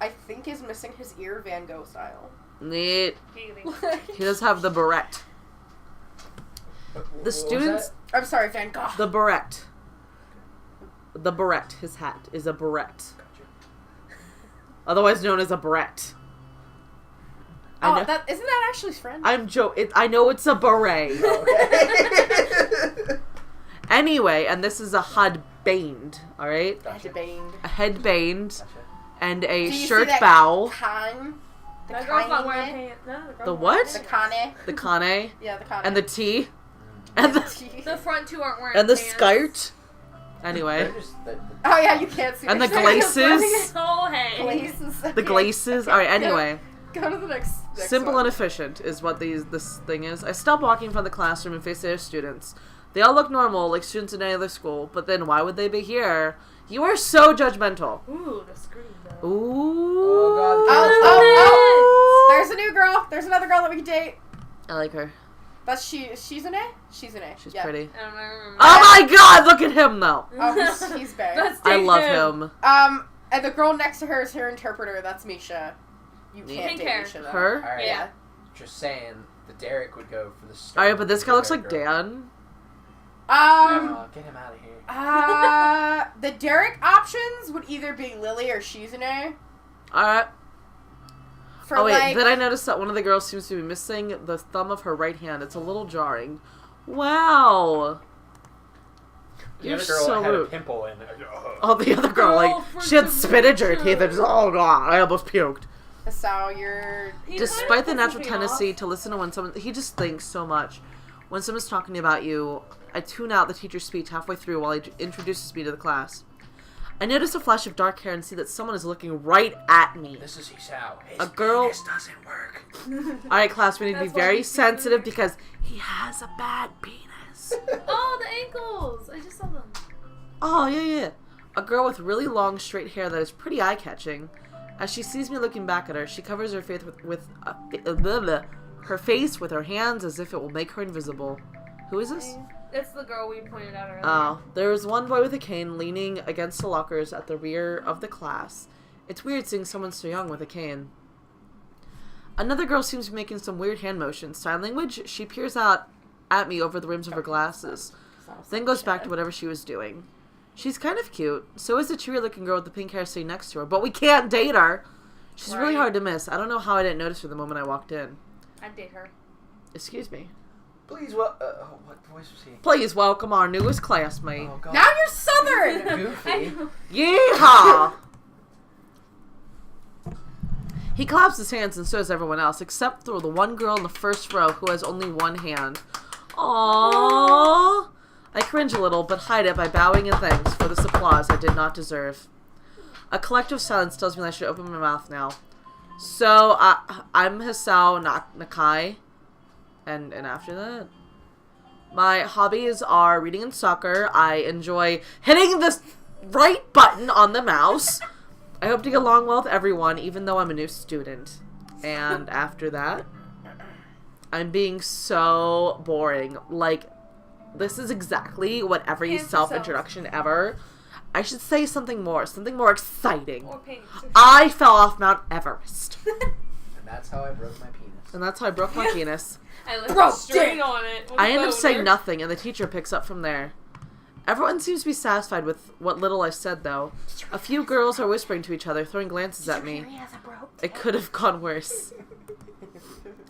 I think is missing his ear Van Gogh style. Neat. He does have the barrette. The students... I'm sorry, Van Gogh. The barrette. The barrette. His hat is a barrette. Otherwise known as a barrette. Oh, isn't that Ashley's friend? I'm joking. I know it's a beret. Okay. Anyway, and this is a headband, alright? Gotcha. A headband Gotcha. and a Do you shirt see that bow. The That girl's not wearing kane? pants. No, The what? The kane. The kane. Yeah, the kane. And the tee. And the The front two aren't wearing and the pants. skirt. Anyway. They're just, Oh yeah, you can't see. And the their glaces. Oh, hey. Glaces. The glaces. Alright, anyway. Go to the next Simple one. and efficient is what this thing is. I stopped walking from the classroom and faced the other students. They all look normal, like students in any other school, but then why would they be here? You are so judgmental. Ooh, the screen though. Ooh. Oh, God. Oh, there's a new girl. There's another girl that we can date. I like her. That's she's an A? She's an A. She's yeah. pretty. I don't remember. Oh my god, look at him though. Oh, he's bad. Let's I date love him. him. And the girl next to her is her interpreter. That's Misha. You can't Pink date hair. Misha, though. Her? Alright. Yeah. Just saying, the Derek would go for the start. Alright, but this guy looks like Dan. Get him out of here. The Derek options would either be Lily or Shizune. Alright. For Oh wait, like, then I noticed that one of the girls seems to be missing the thumb of her right hand. It's a little jarring. Wow. The You're other girl so had a rude. pimple in Oh, the other girl, like, she had spit in her teeth and just, oh god, I almost puked. so you're. Despite the natural tendency to listen to when someone, he just thinks so much. When someone's talking about you, I tune out the teacher's speech halfway through while he introduces me to the class. I notice a flash of dark hair and see that someone is looking right at me. This is Hisao. A girl- Penis doesn't work. Alright, class, we need to be That's why very he's sensitive because he has a bad penis. Oh, the ankles! I just saw them. Oh, yeah. A girl with really long, straight hair that is pretty eye-catching. As she sees me looking back at her, she covers her face her face with her hands as if it will make her invisible. Who is this? It's the girl we pointed out earlier. Oh, there is one boy with a cane leaning against the lockers at the rear of the class. It's weird seeing someone so young with a cane. Another girl seems to be making some weird hand motions. Sign language? She peers out at me over the rims of her glasses. Then goes back to whatever she was doing. She's kind of cute. So is the cheery-looking girl with the pink hair sitting next to her. But we can't date her! She's really hard to miss. I don't know how I didn't notice her the moment I walked in. I'd date her. Excuse me. Please, what voice was he? Please welcome our newest classmate. Oh, God. Now you're Southern! Goofy. Yeehaw! He claps his hands and so does everyone else, except for the one girl in the first row who has only one hand. Aww. I cringe a little, but hide it by bowing in thanks for this applause I did not deserve. A collective silence tells me that I should open my mouth now. So, I'm Hisao Nakai. And after that, my hobbies are reading and soccer. I enjoy hitting the right button on the mouse. I hope to get along well with everyone, even though I'm a new student. And after that, I'm being so boring. Like, this is exactly what every self-introduction ever. I should say something more exciting. Or pink. I fell off Mount Everest. And that's how I broke my penis. And that's how I broke my penis. I looked Bro, straight dick. on it. with I a end up saying boner. nothing, and the teacher picks up from there. Everyone seems to be satisfied with what little I said, though. A few girls are whispering to each other, throwing glances at me. It could have gone worse.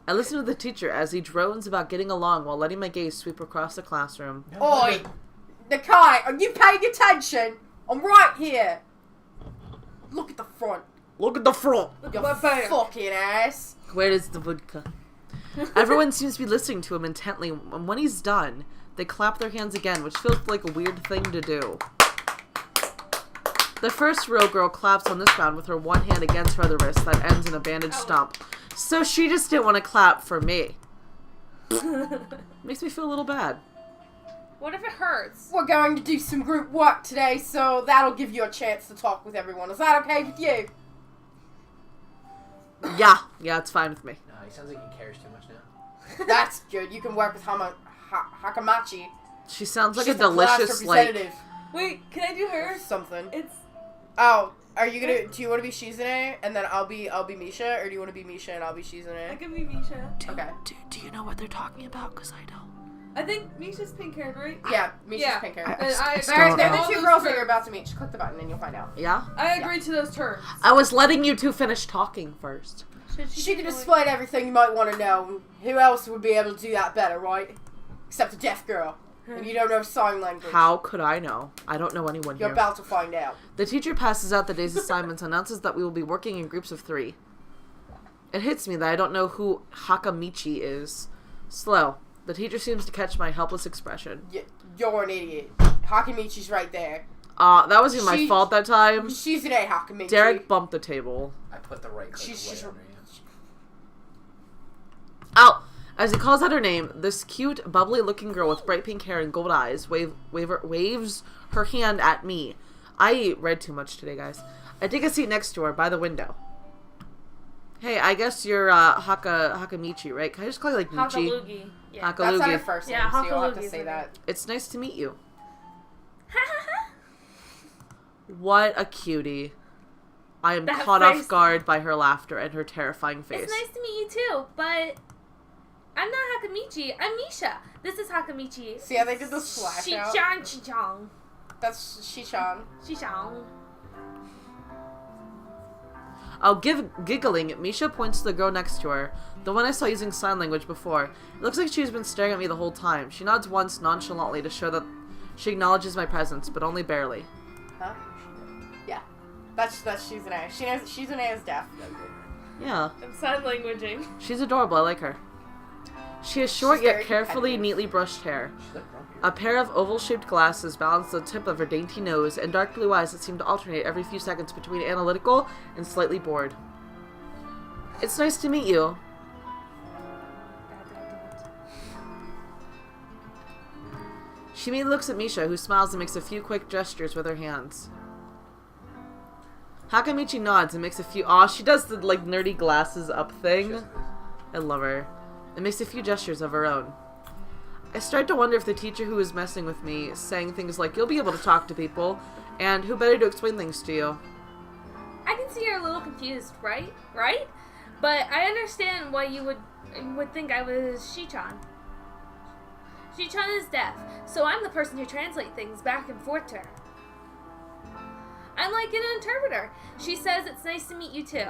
I listen to the teacher as he drones about getting along while letting my gaze sweep across the classroom. Oi! Nakai, are you paying attention? I'm right here! Look at the front. Look at the front! You fucking ass. Where is the vodka? Everyone seems to be listening to him intently, and when he's done, they clap their hands again, which feels like a weird thing to do. The first row girl claps on this round with her one hand against her other wrist that ends in a bandaged stump. So she just didn't want to clap for me. Makes me feel a little bad. What if it hurts? We're going to do some group work today, so that'll give you a chance to talk with everyone. Is that okay with you? Yeah, it's fine with me. No, he sounds like he cares too much now. That's good. You can work with Hakamachi. She sounds like She's a the class delicious, like... representative. Wait, can I do her? Something. It's Oh, are you gonna? Do you want to be Shizune and then I'll be Misha, or do you want to be Misha and I'll be I Shizune? can be Misha. Okay. Do you know what they're talking about? Because I don't. I think Misha's pink haired, right? Yeah, Misha's Yeah. pink hair. And I still They're don't the know. two girls that you're about to meet. Just click the button and you'll find out. Yeah? I agree to those terms. I was letting you two finish talking first. She can explain everything you might want to know. Who else would be able to do that better, right? Except a deaf girl. And you don't know sign language. How could I know? I don't know anyone You're here. about to find out. The teacher passes out the day's assignments and announces that we will be working in groups of 3. It hits me that I don't know who Hakamichi is. Slow. The teacher seems to catch my helpless expression. You're an idiot. Hakamichi's right there. That wasn't my fault that time. She's an A, Hakamichi. Derek bumped the table. I put the right click She's away on her. Ow! As he calls out her name, this cute, bubbly-looking girl with bright pink hair and gold eyes waves her hand at me. I read too much today, guys. I take a seat next to her, by the window. Hey, I guess you're Hakamichi, right? Can I just call you like Michi? Hakalugi. Yeah. That's not her Hakalugi. first name, Yeah, so you'll have to Hakalugi's say her that. It's nice to meet you. What a cutie. I am That caught face. off guard by her laughter and her terrifying face. It's nice to meet you too, but I'm not Hakamichi. I'm Misha. This is Hakamichi. See how they did the slash out? Shichang. That's Shishan. Shishang. Giggling, Misha points to the girl next to her, the one I saw using sign language before. It looks like she's been staring at me the whole time. She nods once nonchalantly to show that she acknowledges my presence, but only barely. Huh? Yeah. That's Shizune. Shizune is deaf. Yeah, I'm sign languaging. she's adorable. I like her. She has short She's yet very carefully, competitive. neatly brushed hair. She's like grumpy. A pair of oval-shaped glasses balance the tip of her dainty nose, and dark blue eyes that seem to alternate every few seconds between analytical and slightly bored. It's nice to meet you. She immediately looks at Misha, who smiles and makes a few quick gestures with her hands. Hakamichi nods and makes a few... Aw, she does the, like, nerdy glasses up thing. I love her. And makes a few gestures of her own. I start to wonder if the teacher who is messing with me, saying things like, you'll be able to talk to people, and who better to explain things to you. I can see you're a little confused, right? Right? But I understand why you would think I was Shichan. Shichan is deaf, so I'm the person who translates things back and forth to her. I'm like an interpreter. She says it's nice to meet you too.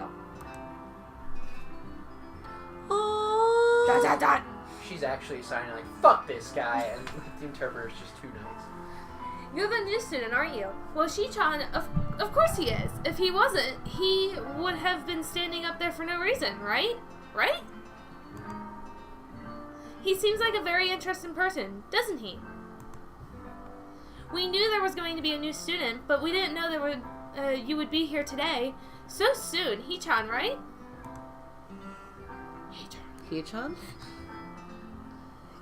Dot, dot, dot. She's actually signing like, fuck this guy, and the interpreter's just too nice. You're the new student, aren't you? Well, Shichan, of course he is. If he wasn't, he would have been standing up there for no reason, right? Right? He seems like a very interesting person, doesn't he? We knew there was going to be a new student, but we didn't know you would be here today. So soon, Hichan, right? Hichan?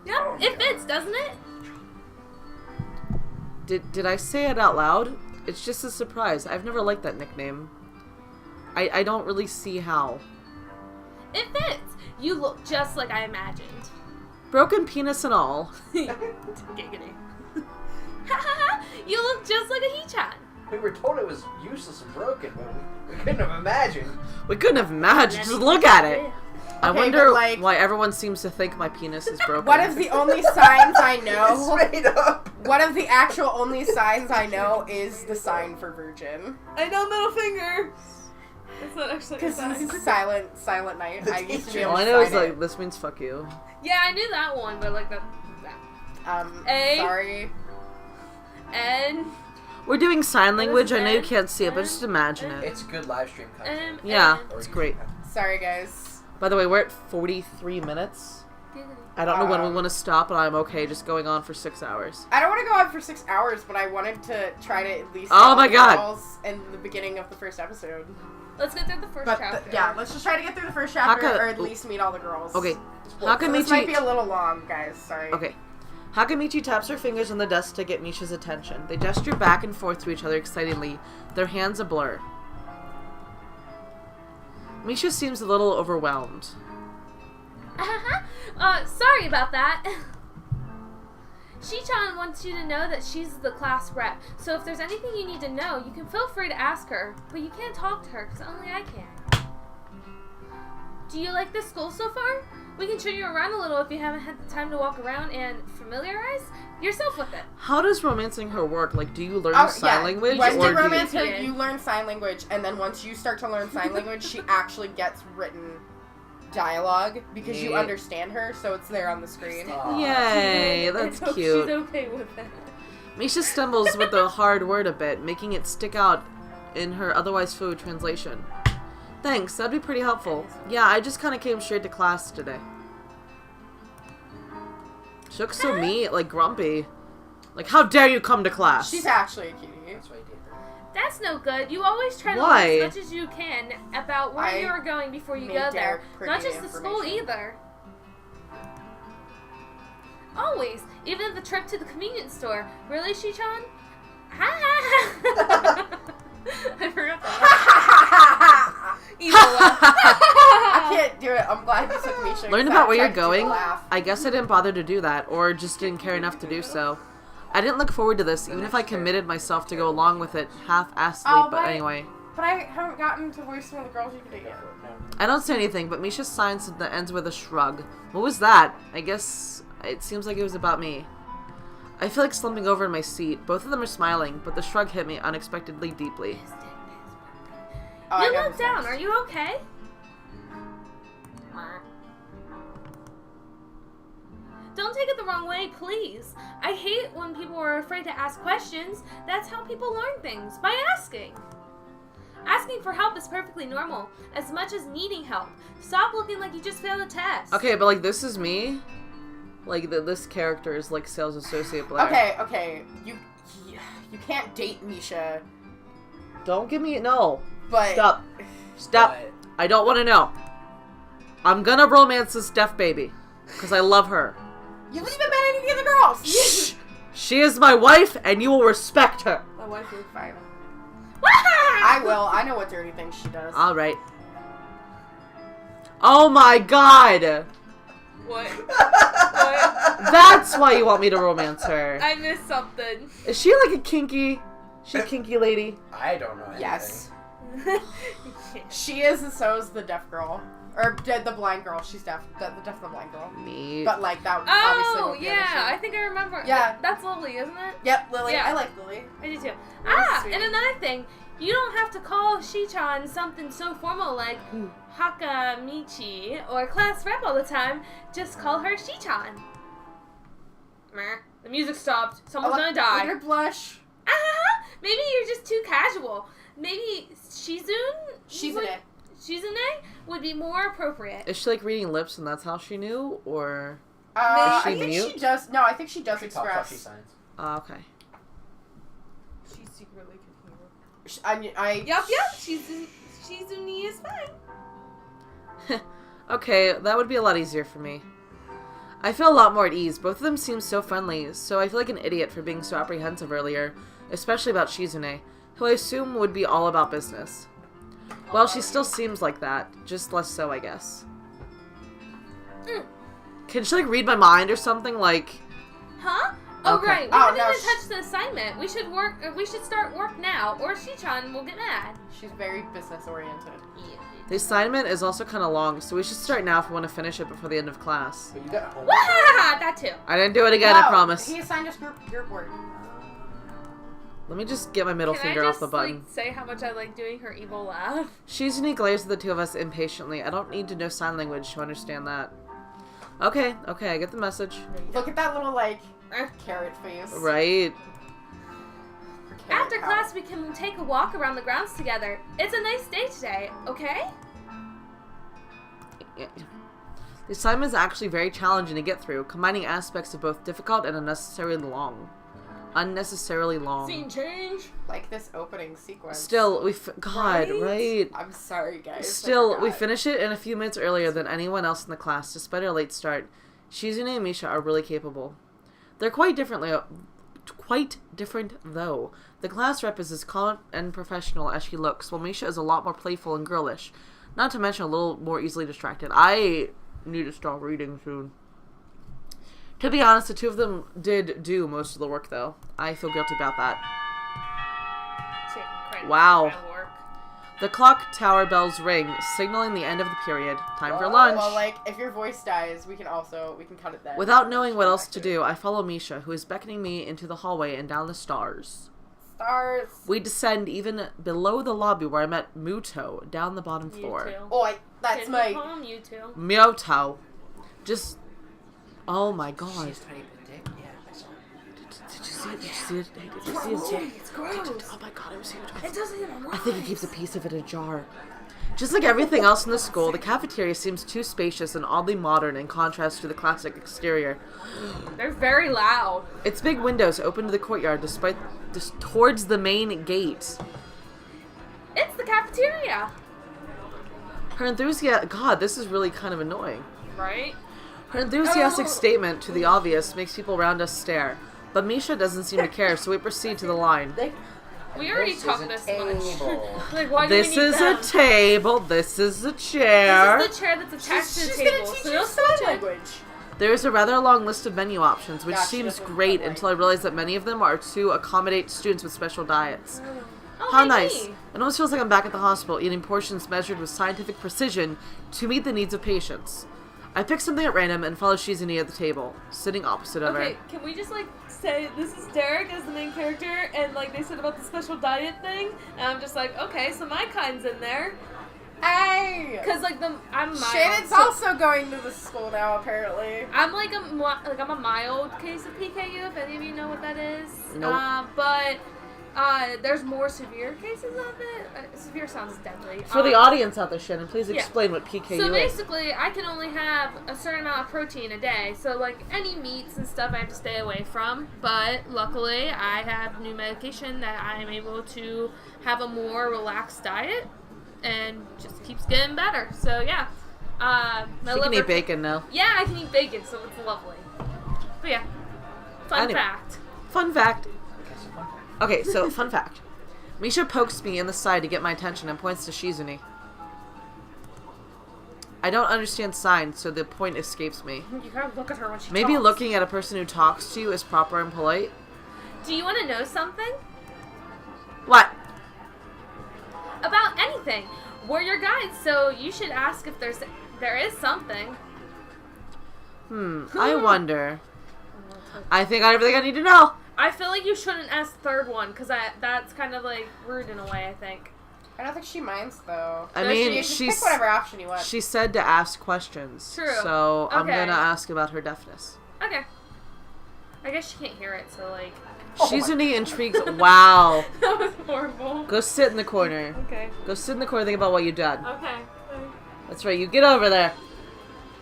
Yep, it fits, doesn't it? Did I say it out loud? It's just a surprise. I've never liked that nickname. I don't really see how. It fits. You look just like I imagined. Broken penis and all. Giggity. You look just like a Hichan. We were told it was useless and broken, but we couldn't have imagined. We couldn't have imagined. Just look at it. I Okay, wonder but, like- why everyone seems to think my penis is broken. One of the only signs I know, It's made up. one of the actual only signs I know is the sign for virgin. I know middle finger. It's not actually a Because sign. this is silent night. The I used to be teacher. able All I to know is sign like it. this means fuck you. Yeah, I knew that one, but like that. A. Sorry. N. We're doing sign What is language. I know you N? can't see it, but just imagine it. It's good live stream content. Yeah, Or it's you great. have- Sorry, guys. By the way, we're at 43 minutes. I don't know when we want to stop, and I'm okay just going on for 6 hours. I don't want to go on for 6 hours, but I wanted to try to at least Oh get my the God. girls in the beginning of the first episode. Let's get through the first But chapter. yeah, let's just try to get through the first chapter, Hakka- or at least meet all the girls. Okay, So this might be Hakamichi. a little long, guys. Sorry. Okay. Hakamichi taps her fingers on the desk to get Misha's attention. They gesture back and forth to each other excitedly, their hands a blur. Misha seems a little overwhelmed. Sorry about that. Shi-chan wants you to know that she's the class rep, so if there's anything you need to know, you can feel free to ask her, but you can't talk to her, because only I can. Do you like this school so far? We can show you around a little if you haven't had the time to walk around and familiarize yourself with it. How does romancing her work? Like, do you learn sign language? When or you romance her, you- you learn sign language, and then once you start to learn sign language, she actually gets written dialogue because you Yeah. understand her, so it's there on the screen. Yay, that's I hope cute. She's okay with that. Misha stumbles with the hard word a bit, making it stick out in her otherwise fluid translation. Thanks, that'd be pretty helpful. Yeah, I just kind of came straight to class today. She looks so mean, like grumpy. Like, how dare you come to class? She's actually a cutie. That's what I did. That's no good. You always try to Why? learn as much as you can about where you're going before you made go there. Derek pretty Not just the school information. either. Always. Even the trip to the convenience store. Really, Shi-chan? Ha I forgot that. I can't do it. I'm glad you took Misha. Learn because about that where you're tried to going? laugh. I guess I didn't bother to do that, or just didn't care enough to do so. I didn't look forward to this, even if I committed myself to go along with it half-assedly, Oh, but but- anyway. But I haven't gotten to voice one of the girls you can date yet. I don't say anything, but Misha signs that ends with a shrug. What was that? I guess it seems like it was about me. I feel like slumping over in my seat. Both of them are smiling, but the shrug hit me unexpectedly deeply. Oh, I You got look this down. next. Are you okay? Don't take it the wrong way, please. I hate when people are afraid to ask questions. That's how people learn things, by asking. Asking for help is perfectly normal, as much as needing help. Stop looking like you just failed a test. Okay, but like this is me. Like this character is like sales associate Blair. Okay. You can't date Misha, Don't give me no. but Stop. But- I don't want to know. I'm gonna romance this deaf baby because I love her. you haven't even met any of the other girls. Shh. She is my wife, and you will respect her. My wife is fine. I I will. I know what dirty things she does. All right. Oh my God. What? What? That's why you want me to romance her. I missed something. Is she like a kinky? She a kinky lady? I don't know anything. Yes. She is, and so is the deaf girl. Or the blind girl. She's deaf. The deaf and the blind girl. Me. But, like, that obviously Oh, won't be an yeah. I issue. think I remember. Yeah. That's Lily, isn't it? Yep, Lily. Yeah. I like Lily. I do too. Really sweet. And another thing, you don't have to call Shi-chan something so formal like Hakka Michi or class rep all the time. Just call her Shi-chan. Meh. The music stopped. Someone's gonna Look at die. her blush. Maybe you're just too casual. Maybe Shizune would be more appropriate. Is she like reading lips and that's how she knew? Or. I Is she think mute? she does. No, I think she does She talks how she express. signs. Okay. She's secretly confused. Yup. Shizune is fine. Okay, that would be a lot easier for me. I feel a lot more at ease. Both of them seem so friendly, so I feel like an idiot for being so apprehensive earlier, especially about Shizune, who I assume would be all about business. Well, she still seems like that, just less so, I guess. Can she, like, read my mind or something? Like, Huh? Oh, Okay. right. We Oh, haven't no, even touched the assignment. We should start work now, or Shi-chan will get mad. She's very business oriented. the assignment is also kind of long, so we should start now if we want to finish it before the end of class. But you got homework. Wahaha! That too. I didn't do it again, I promise. He assigned us group work. Let me just get my middle Can finger I off just, the button. like, say how much I like doing her evil laugh? Shizune glares at the two of us impatiently. I don't need to know sign language to understand that. Okay, I get the message. Look at that little, like, carrot face. Right. Carrot After cow. class, we can take a walk around the grounds together. It's a nice day today, okay? The assignment is actually very challenging to get through, combining aspects of both difficult and unnecessarily long. Scene change. Like this opening sequence. Still, God, Right? right? I'm sorry, guys. I Still, we forgot. finish it in a few minutes earlier than anyone else in the class, despite our late start. Shizune and Misha are really capable. They're quite different, though. The class rep is as calm and professional as she looks, while Misha is a lot more playful and girlish. Not to mention a little more easily distracted. I need to start reading soon. To be honest, the two of them did do most of the work, though. I feel guilty about that. Wow. The clock tower bells ring, signaling the end of the period. Time for lunch. Well, like, if your voice dies, we can cut it then. Without knowing what else to do, I follow Misha, who is beckoning me into the hallway and down the stairs. Stars. We descend even below the lobby where I met Muto, down the bottom floor. Oh, that's my... Call him Mewtwo. Muto. Just... Oh my god. She's tiny bit dick. Yeah, I saw it. Did you see it? Did you see it? Hey, did you see it? It's gross. Oh my god, I was here. It doesn't even work. I think he keeps a piece of it in a jar. Just like everything else in the school, the cafeteria seems too spacious and oddly modern in contrast to the classic exterior. They're very loud. Its big windows open to the courtyard towards the main gate. It's the cafeteria. Her enthusiasm... God, this is really kind of annoying. Right? Her enthusiastic statement to the obvious makes people around us stare. But Misha doesn't seem to care, so we proceed to the line. We already talked this much. Like, why do This we need is them? a table. This is a chair. This is the chair that's attached to the She's table. gonna teach So you you'll sign switch it. language. There is a rather long list of menu options, which Gosh, she seems doesn't great quite until I realize that many of them are to accommodate students with special diets. Oh, How hey, nice. me. It almost feels like I'm back at the hospital, eating portions measured with scientific precision to meet the needs of patients. I pick something at random and follow Shizune at the table, sitting opposite of Okay, her. can we just, like, say this is Derek as the main character, and, like, they said about the special diet thing, and I'm just like, okay, so my kind's in there. Hey! Because, like, I'm mild. Shannon's so also going to the school now, apparently. I'm, like, I'm a mild case of PKU, if any of you know what that is. Nope. But there's more severe cases of it. Severe sounds deadly. For the audience out there, Shannon, please yeah. explain what PKU So is. basically, I can only have a certain amount of protein a day. So, like, any meats and stuff I have to stay away from. But luckily, I have new medication that I am able to have a more relaxed diet. And just keeps getting better. So, yeah. My She can liver eat bacon now. Yeah, I can eat bacon, so it's lovely. But yeah. Fun Anyway. fact. Fun fact. Okay, so, fun fact. Misha pokes me in the side to get my attention and points to Shizune. I don't understand signs, so the point escapes me. You gotta look at her when she Maybe talks. looking at a person who talks to you is proper and polite. Do you want to know something? What? About anything. We're your guides, so you should ask if there is something. I wonder. I think I got everything I need to know. I feel like you shouldn't ask the third one, because that's kind of, like, rude in a way, I think. I don't think she minds, though. I No, mean, You just she's pick whatever option you want. she said to ask questions. True. So I'm Okay. gonna ask about her deafness. Okay. I guess she can't hear it, so, like... Shizune intrigues. Wow. That was horrible. Go sit in the corner. Okay. Go sit in the corner. Think about what you've done. Okay. That's right. You get over there.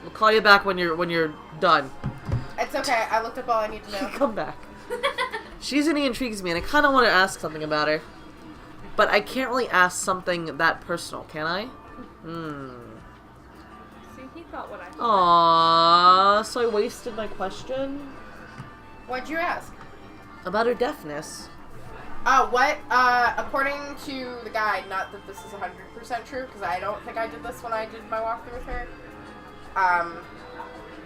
We'll call you back when you're done. It's okay. I looked up all I need to know. Come back. Shizune intrigues me, and I kind of want to ask something about her, but I can't really ask something that personal, can I? See, he thought what I thought. Aww. So I wasted my question What'd you ask? about her deafness. What? According to the guide, not that this is 100% true, because I don't think I did this when I did my walkthrough with her.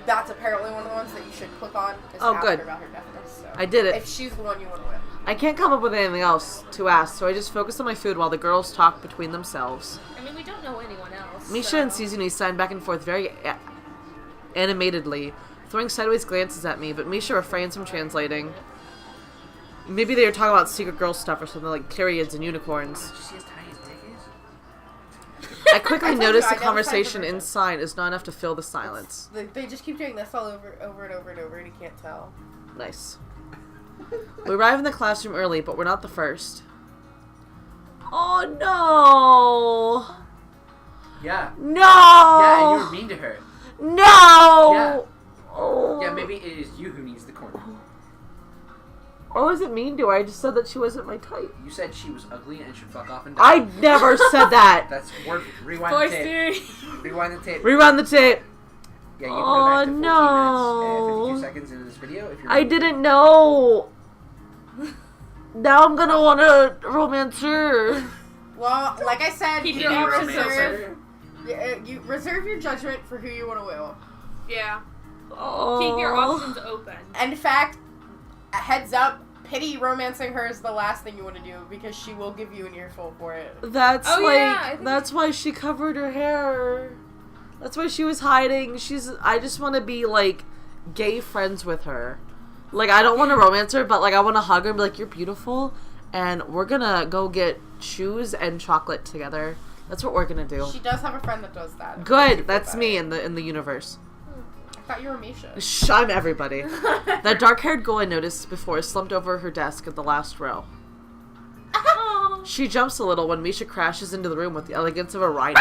That's apparently one of the ones that you should click on. Is Oh, to ask good. her about her deafness. So. I did it. If she's the one you want to win. I can't come up with anything else to ask, so I just focus on my food while the girls talk between themselves. I mean, we don't know anyone else. Misha so. and Shizune sign back and forth very animatedly, throwing sideways glances at me, but Misha refrains from translating. Maybe they were talking about secret girl stuff or something like periods and unicorns. Did you see as tiny as dick is? I quickly I told notice you, the I never conversation signed the inside is not enough to fill the silence. They just keep doing this all over and over and over, and you can't tell. Nice. We arrive in the classroom early, but we're not the first. Oh no! Yeah. No! Yeah, and you were mean to her. No! Yeah. Oh. Yeah, maybe it is you who needs the corner. What was it mean to her? I just said that she wasn't my type. You said she was ugly and should fuck off and die. I never said that. That's word. Rewind the tape. Feisty. Rewind the tape. Rewind the tape. Yeah, you can go back to 14 no. minutes and 52 seconds into this video if you're. I didn't know. Now I'm gonna want to romance her. Well, like I said, Keep you your need to options reserve. You reserve your judgment for who you want to will. Yeah. Oh. Keep your options open. And in fact, heads up, pity romancing her is the last thing you want to do because she will give you an earful for it. That's Oh, like, yeah, I think- that's why she covered her hair. That's why she was hiding. I just want to be, like, gay friends with her. Like, I don't want to romance her, but, like, I want to hug her and be like, you're beautiful, and we're gonna go get shoes and chocolate together. That's what we're gonna do. She does have a friend that does that. Good, that's me in the universe. I thought you were Misha. Shh, I'm everybody. That dark-haired girl I noticed before slumped over her desk at the last row. Oh. She jumps a little when Misha crashes into the room with the elegance of a rhino.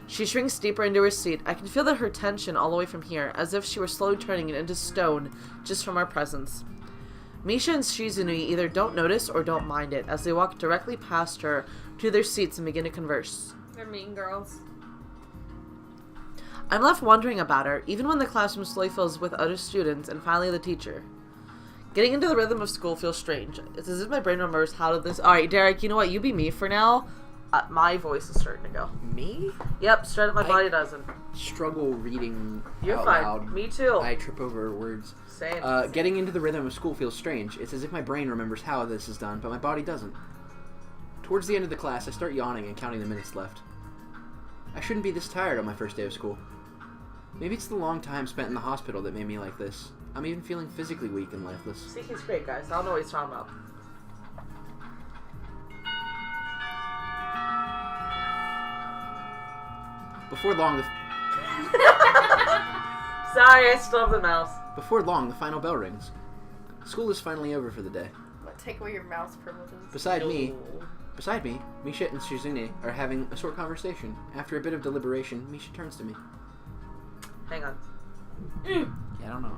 She shrinks deeper into her seat. I can feel that her tension all the way from here, as if she were slowly turning it into stone just from our presence. Misha and Shizune either don't notice or don't mind it, as they walk directly past her to their seats and begin to converse. They're mean girls. I'm left wondering about her, even when the classroom slowly fills with other students and finally the teacher. Getting into the rhythm of school feels strange. It's as if my brain remembers how did this... Alright, Derek, you know what? You be me for now. My voice is starting to go. Me? Yep, straight up my body doesn't. Struggle reading You're out fine. loud. Me too. I trip over words. Same. Getting into the rhythm of school feels strange. It's as if my brain remembers how this is done, but my body doesn't. Towards the end of the class, I start yawning and counting the minutes left. I shouldn't be this tired on my first day of school. Maybe it's the long time spent in the hospital that made me like this. I'm even feeling physically weak and lifeless. See, he's great, guys. I don't know what he's talking about. Before long, Sorry, I still have the mouse. the final bell rings. School is finally over for the day. Take away your mouse privileges. Beside me, Misha and Shizune are having a short conversation. After a bit of deliberation, Misha turns to me. Hang on. Yeah, I don't know.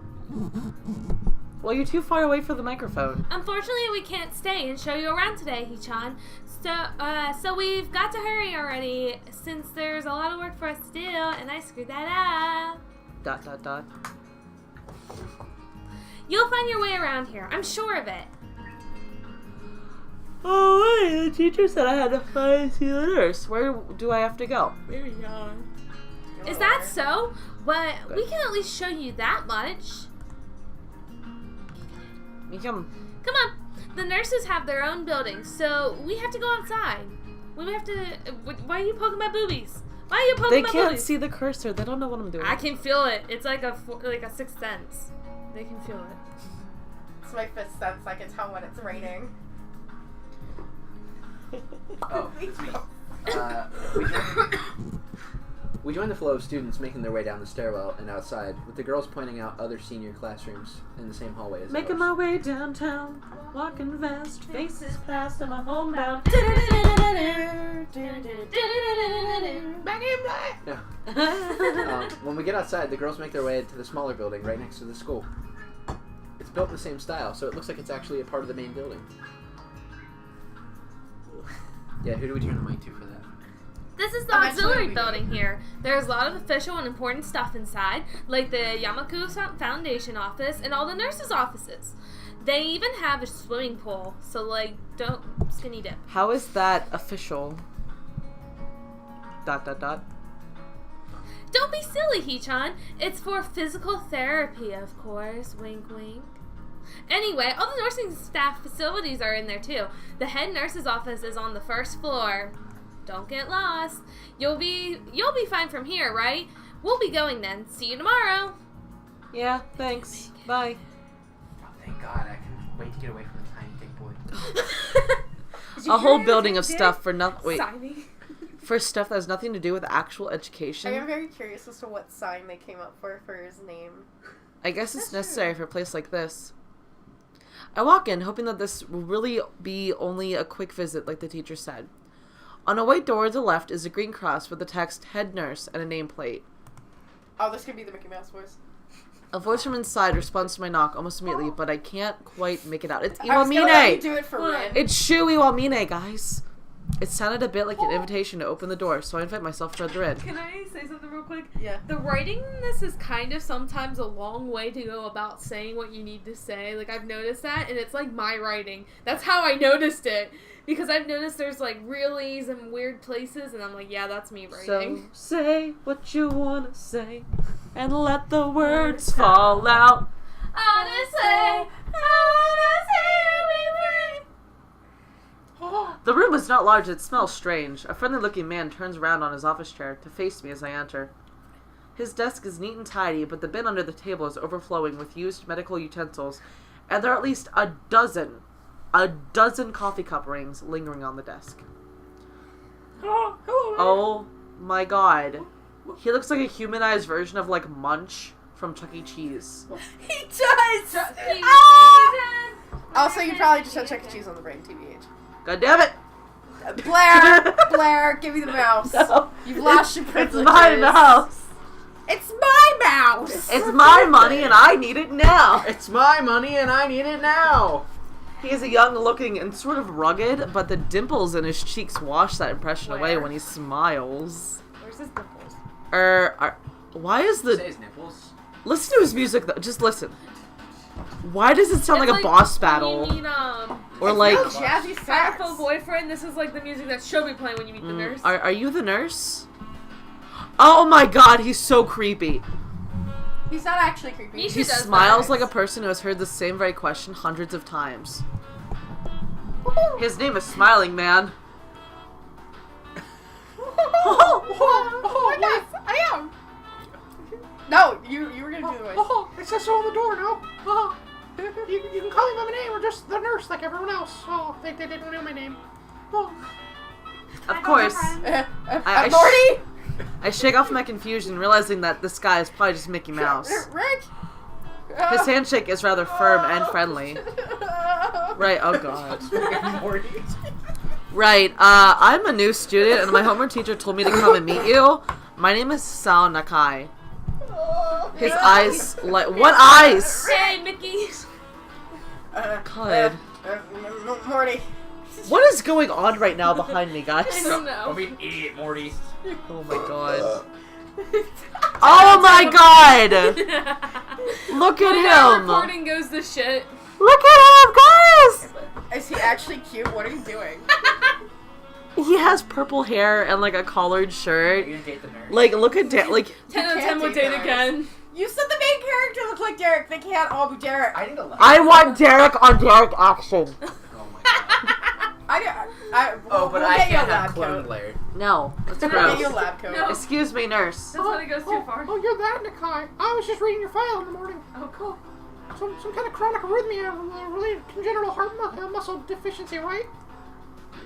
Well, you're too far away for the microphone. Unfortunately, we can't stay and show you around today, Hee-chan. So we've got to hurry already, since there's a lot of work for us to do, and I screwed that up. ... You'll find your way around here. I'm sure of it. Oh, wait, the teacher said I had to find see the nurse. Where do I have to go? Is that so? Well, we can at least show you that much. Come. Come on. The nurses have their own building, so we have to go outside. We have to... Why are you poking my boobies? Why are you poking They my can't boobies? see the cursor. They don't know what I'm doing. I can feel it. It's like a sixth sense. They can feel it. It's my fifth sense. I can tell when it's raining. Oh, it's me. We join the flow of students making their way down the stairwell and outside, with the girls pointing out other senior classrooms in the same hallway as Making ours. my way downtown, walking fast, faces past, and my homebound. Back in black. No. When we get outside, the girls make their way to the smaller building right next to the school. It's built in the same style, so it looks like it's actually a part of the main building. Yeah, who do we turn the mic to for that? This is the Eventually auxiliary we building here. There's a lot of official and important stuff inside, like the Yamaka Foundation office and all the nurses' offices. They even have a swimming pool, so, like, don't skinny dip. How is that official? ... Don't be silly, Hee-chan. It's for physical therapy, of course. Wink, wink. Anyway, all the nursing staff facilities are in there, too. The head nurse's office is on the first floor. Don't get lost. You'll be fine from here, right? We'll be going then. See you tomorrow. Yeah, thanks. Bye. Oh, thank God, I can wait to get away from the tiny big boy. A whole building of stuff for nothing. Wait, Signing. for stuff that has nothing to do with actual I education. am very curious as to what sign they came up for his name. I guess it's necessary for a place like this. I walk in, hoping that this will really be only a quick visit, like the teacher said. On a white door to the left is a green cross with the text "Head Nurse" and a nameplate. Oh, this could be the Mickey Mouse voice. A voice from inside responds to my knock almost immediately, but I can't quite make it out. It's I was gonna let you Iwamine! do it for Rin. It's Shu Iwamine, guys! It sounded a bit like an invitation to open the door, so I invite myself to enter in. Can I say something real quick? Yeah. The writing in this is kind of sometimes a long way to go about saying what you need to say. Like, I've noticed that, and it's like my writing. That's how I noticed it. Because I've noticed there's, like, reallys and weird places, and I'm like, yeah, that's me writing. So, say what you wanna say. and let the words fall out. Honestly, The room is not large, it smells strange. A friendly-looking man turns around on his office chair to face me as I enter. His desk is neat and tidy, but the bin under the table is overflowing with used medical utensils, and there are at least a dozen coffee cup rings lingering on the desk. Oh, hello there. Oh my god. He looks like a humanized version of, like, Munch from Chuck E. Cheese. He does! Also, you probably just had Chuck E. Cheese on the brain, TBH. God damn it! Blair, give me the mouse. No. You've lost your It's privileges. my mouse! It's my mouse! It's my money and I need it now! It's my money and I need it now! He is a young-looking and sort of rugged, but the dimples in his cheeks wash that impression away Where? when he smiles. Where's his nipples? Why is the... Say his nipples. Listen to his music, though. Just listen. Why does it sound It's like a boss when battle? You mean, Or like... No jazzy sax. Powerful boyfriend. This is like the music that she'll be playing when you meet the nurse. Are you the nurse? Oh my god, he's so creepy. He's not actually creepy. Misha He does smiles that. like a person who has heard the same very question hundreds of times. His name is Smiling Man. Yes, I am. No, you were gonna do the voice. It says so on the door, no? You can call me by my name or just the nurse like everyone else. Oh, they didn't know my name. Oh. Of course. I Morty? I shake off my confusion, realizing that this guy is probably just Mickey Mouse. Rick? His handshake is rather firm and friendly. Right, oh god. Right, I'm a new student, and my homeroom teacher told me to come and meet you. My name is Sao Nakai. His eyes, like, what eyes? Hey, Mickey. God. Morty. What is going on right now behind me, I guys? don't Don't know. be an idiot, Morty. Oh my god. Oh my god! Look at him! Recording goes to shit. Look at him, guys! Is he actually cute? What are you doing? He has purple hair and like a collared Are shirt. you gonna date the nurse? Like, look at like 10 out of can't 10 would do date that. again. You said the main character looked like Derek. They can't all be Derek. I need a laugh. I want Derek on Derek action. Oh my god. Oh, but we'll I get you a can't lab have clone coat. Blair. No, that's We'll get you a gross. lab coat. No. Excuse me, nurse. That's when it goes too far. Oh, you're that, Nakai. I was just reading your file in the morning. Oh, cool. Some kind of chronic arrhythmia related congenital heart muscle deficiency, right?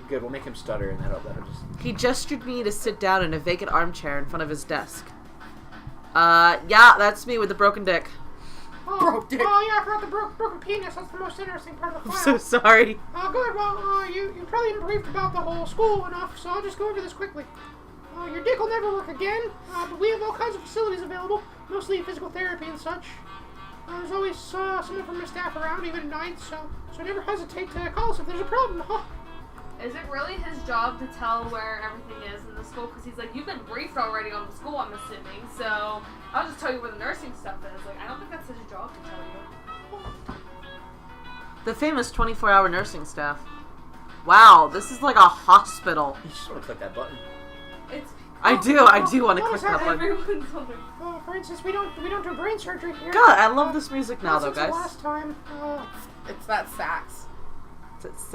Good, we'll make him stutter and that'll just... He gestured me to sit down in a vacant armchair in front of his desk. Yeah, that's me with the broken dick. Oh, Broke dick. Oh, yeah, I forgot the broken penis. That's the most interesting part of the I'm file. so sorry. Good. Well, you probably haven't briefed about the whole school enough, so I'll just go over this quickly. Your dick will never work again, but we have all kinds of facilities available, mostly physical therapy and such. There's always someone from the staff around, even at night, so never hesitate to call us if there's a problem. Is it really his job to tell where everything is in the school? Because he's like, you've been briefed already on the school, I'm assuming, so I'll just tell you where the nursing stuff is. Like, I don't think that's his job to tell you. The famous 24-hour nursing staff. Wow, this is like a hospital. You just want to click that button. It's I do want to what click is that that? button. everyone's on their... For instance, we don't do brain surgery here. God, I love this music now, though, Since the guys. last time, It's that sax.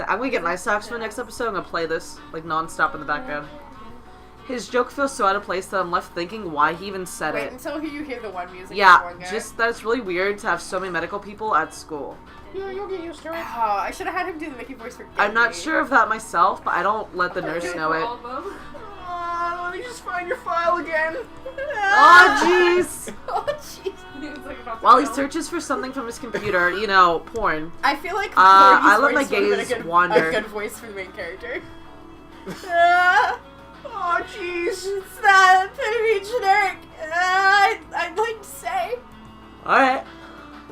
I'm gonna get my sax for the next episode. I'm gonna play this like non-stop in the background. His joke feels so out of place that I'm left thinking why he even said Wait it. until you hear the one music. Yeah, of the one guy. just that's really weird to have so many medical people at school. yeah, you'll get used to it. Oh, I should have had him do the Mickey voice for I'm not Genji. sure of that myself, but I don't let the nurse know For it. all of them. Let me just find your file again. Oh jeez! Oh, jeez. It's like about to While he go. search for something from his computer, you know, porn. I feel like I let Morty's my voice would've been gaze a good, wander. A good voice for the main character. Oh, jeez. It's that pretty generic. I'd like to say. Alright.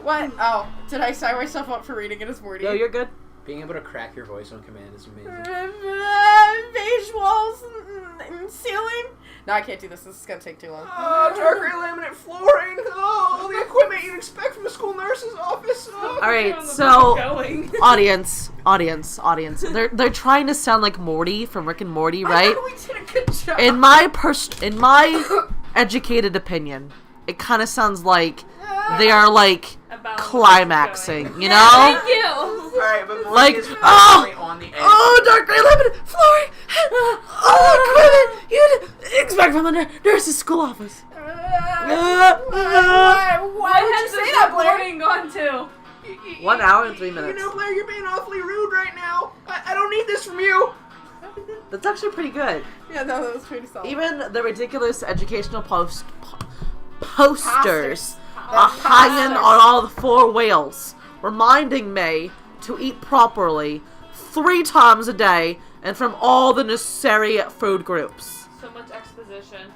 What? Oh, did I sign myself up for reading it as Morty? Yo, you're good. Being able to crack your voice on command is amazing. Beige walls and ceiling. No, I can't do this. This is gonna take too long. Oh, dark gray laminate flooring. Oh, all the equipment you'd expect from a school nurse's office. Oh. Alright, Where the so fuck going? audience. They're trying to sound like Morty from Rick and Morty, I right? thought we did a good job. In my educated opinion, it kind of sounds like they are like About climaxing, you know? Thank you. Alright, but Morgan Like, is currently on the edge. Oh, dark gray lemon, Flory, oh, equipment, you expect from the nurse's school office. Why would you say that, Blair? Recording gone to? 1 hour and 3 minutes. You know, Blair, you're being awfully rude right now. I don't need this from you. That's actually pretty good. Yeah, no, that was pretty solid. Even the ridiculous educational posters are hanging on all the 4 whales, reminding me to eat properly 3 times a day and from all the necessary food groups. So much exposition.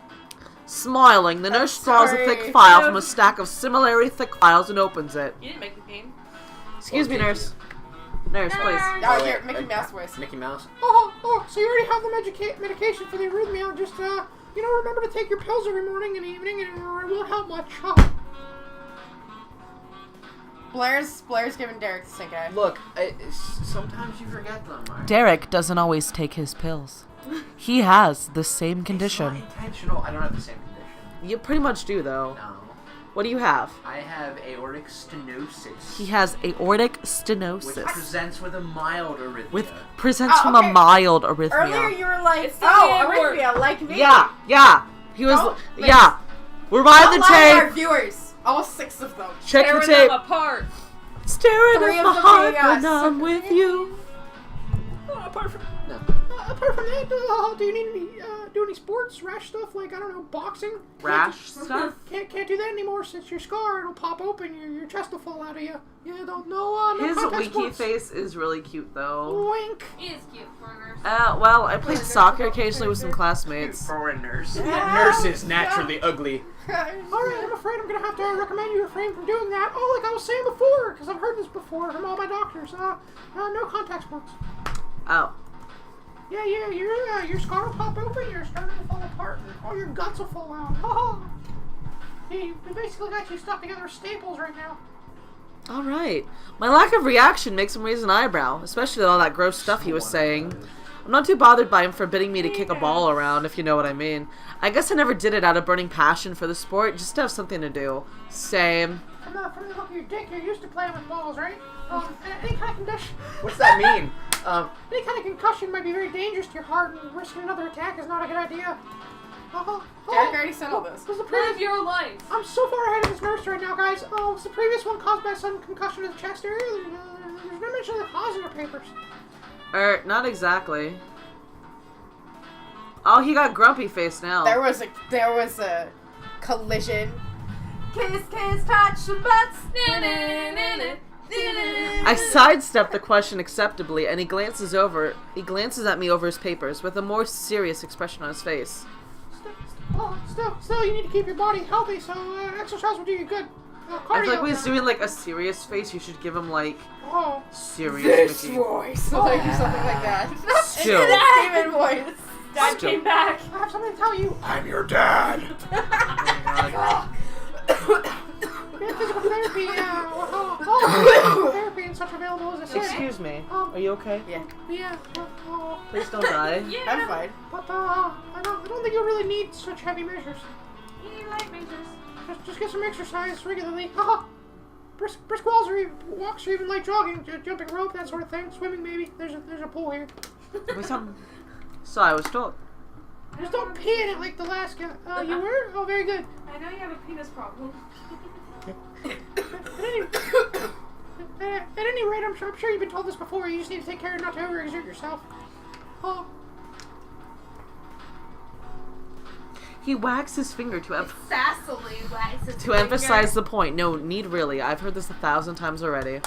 Smiling, the nurse draws a thick file from a stack of similarly thick files and opens it. You didn't make the game. Excuse me, nurse. Nurse, please. Oh, here, Mickey Mouse voice. Mickey Mouse. Oh, so you already have the medication for the arrhythmia. Just, remember to take your pills every morning and evening, and it won't help much. Blair's giving Derek the stink eye. Look, sometimes you forget them, right? Derek doesn't always take his pills. He has the same It's condition. not intentional. I don't have the same condition. You pretty much do, though. No. What do you have? I have aortic stenosis. He has aortic Which stenosis. presents with a mild arrhythmia. Presents Oh, from okay. a mild arrhythmia. Earlier you were like, It's the arrhythmia, like me. Yeah. He was, Don't yeah. Rewind the Don't lie to our tape. viewers. All 6 of them. Check the Tearing tape. them apart. Staring 3 at of my them heart being when us. I'm with you. Apart from that, do you need any, do any sports, rash stuff, like, I don't know, boxing? Rash stuff? Can't do that anymore since your scar, it'll pop open, your chest will fall out of you. Yeah, no His contact winky sports. face is really cute, though. Wink. He is cute for a nurse. Well, I played soccer occasionally with some classmates. foreigners. Yeah. Nurses naturally ugly. Alright, I'm afraid I'm gonna have to recommend you refrain from doing that. Oh, like I was saying before, because I've heard this before from all my doctors. No contact sports. Oh. Yeah, your scar will pop open, you're starting to fall apart, and all your guts will fall out. You basically got you stuck together with staples right now. Alright. My lack of reaction makes him raise an eyebrow, especially all that gross stuff he was saying. I'm not too bothered by him forbidding me to kick a ball around, if you know what I mean. I guess I never did it out of burning passion for the sport, just to have something to do. Same. From the look of your dick, you're used to playing with balls, right? Any kind of concussion. What's that mean? Any kind of concussion might be very dangerous to your heart, and risking another attack is not a good idea. Derek already said all this. Was the Live previous? your life. I'm so far ahead of this nurse right now, guys. Was the previous one caused by a sudden concussion to the chest area? There's no mention of the cause in your papers. Not exactly. Oh, he got grumpy face now. There was a collision. Kiss, touch your butts. I sidestepped the question acceptably, and he glances at me over his papers with a more serious expression on his face. Still, you need to keep your body healthy, so exercise will do you good. Cardio. I feel like when he's doing like a serious face, you should give him like Oh, serious Mickey. voice. Like something like that. Still. Demon voice. Dad Still. came back. I have something to tell you. I'm your dad. We have physical therapy. Therapy and such available as I said. Excuse me. Are you okay? Yeah. Please don't die. Yeah. I'm fine. But I don't think you really need such heavy measures. You like measures. Just get some exercise regularly. Brisk walks or even light jogging, jumping rope, that sort of thing. Swimming maybe. There's a pool here. So I was told. Just don't pee in it like the last guy. You were? Oh, very good. I know you have a penis problem. At any rate, I'm sure you've been told this before. You just need to take care not to overexert yourself. Oh, He wags his finger to Sassily wags his emphasize the point. No, need really. I've heard this 1,000 times already.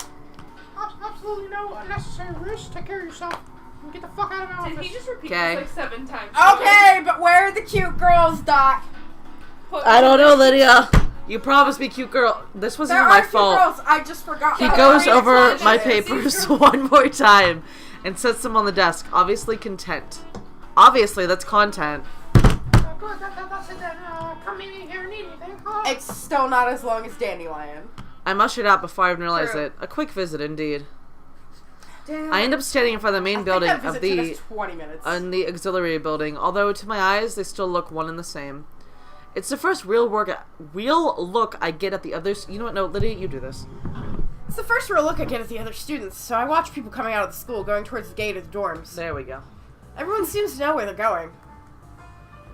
absolutely no unnecessary risk. Take care of yourself. And get the fuck out of my office. Did he just repeat Okay. this like 7 times? Okay, but where are the cute girls, Doc? I don't know, Lydia. You promised me, cute girl. This wasn't There even my are cute fault. girls. I just forgot. He Sorry, goes it's over not my just- papers one more time and sets them on the desk. Obviously content. Obviously, that's content. Good, that's it then. Come in here and need anything. It's still not as long as Dandelion. I mushed out before I even realized True. it. A quick visit, indeed. Damn. I end up standing in front of the main building of the 20 minutes. Auxilary Building, although to my eyes they still look one and the same. It's the first real look I get at the others. You know what? No, Lydia, you do this. It's the first real look I get at the other students, so I watch people coming out of the school going towards the gate of the dorms. There we go. Everyone seems to know where they're going.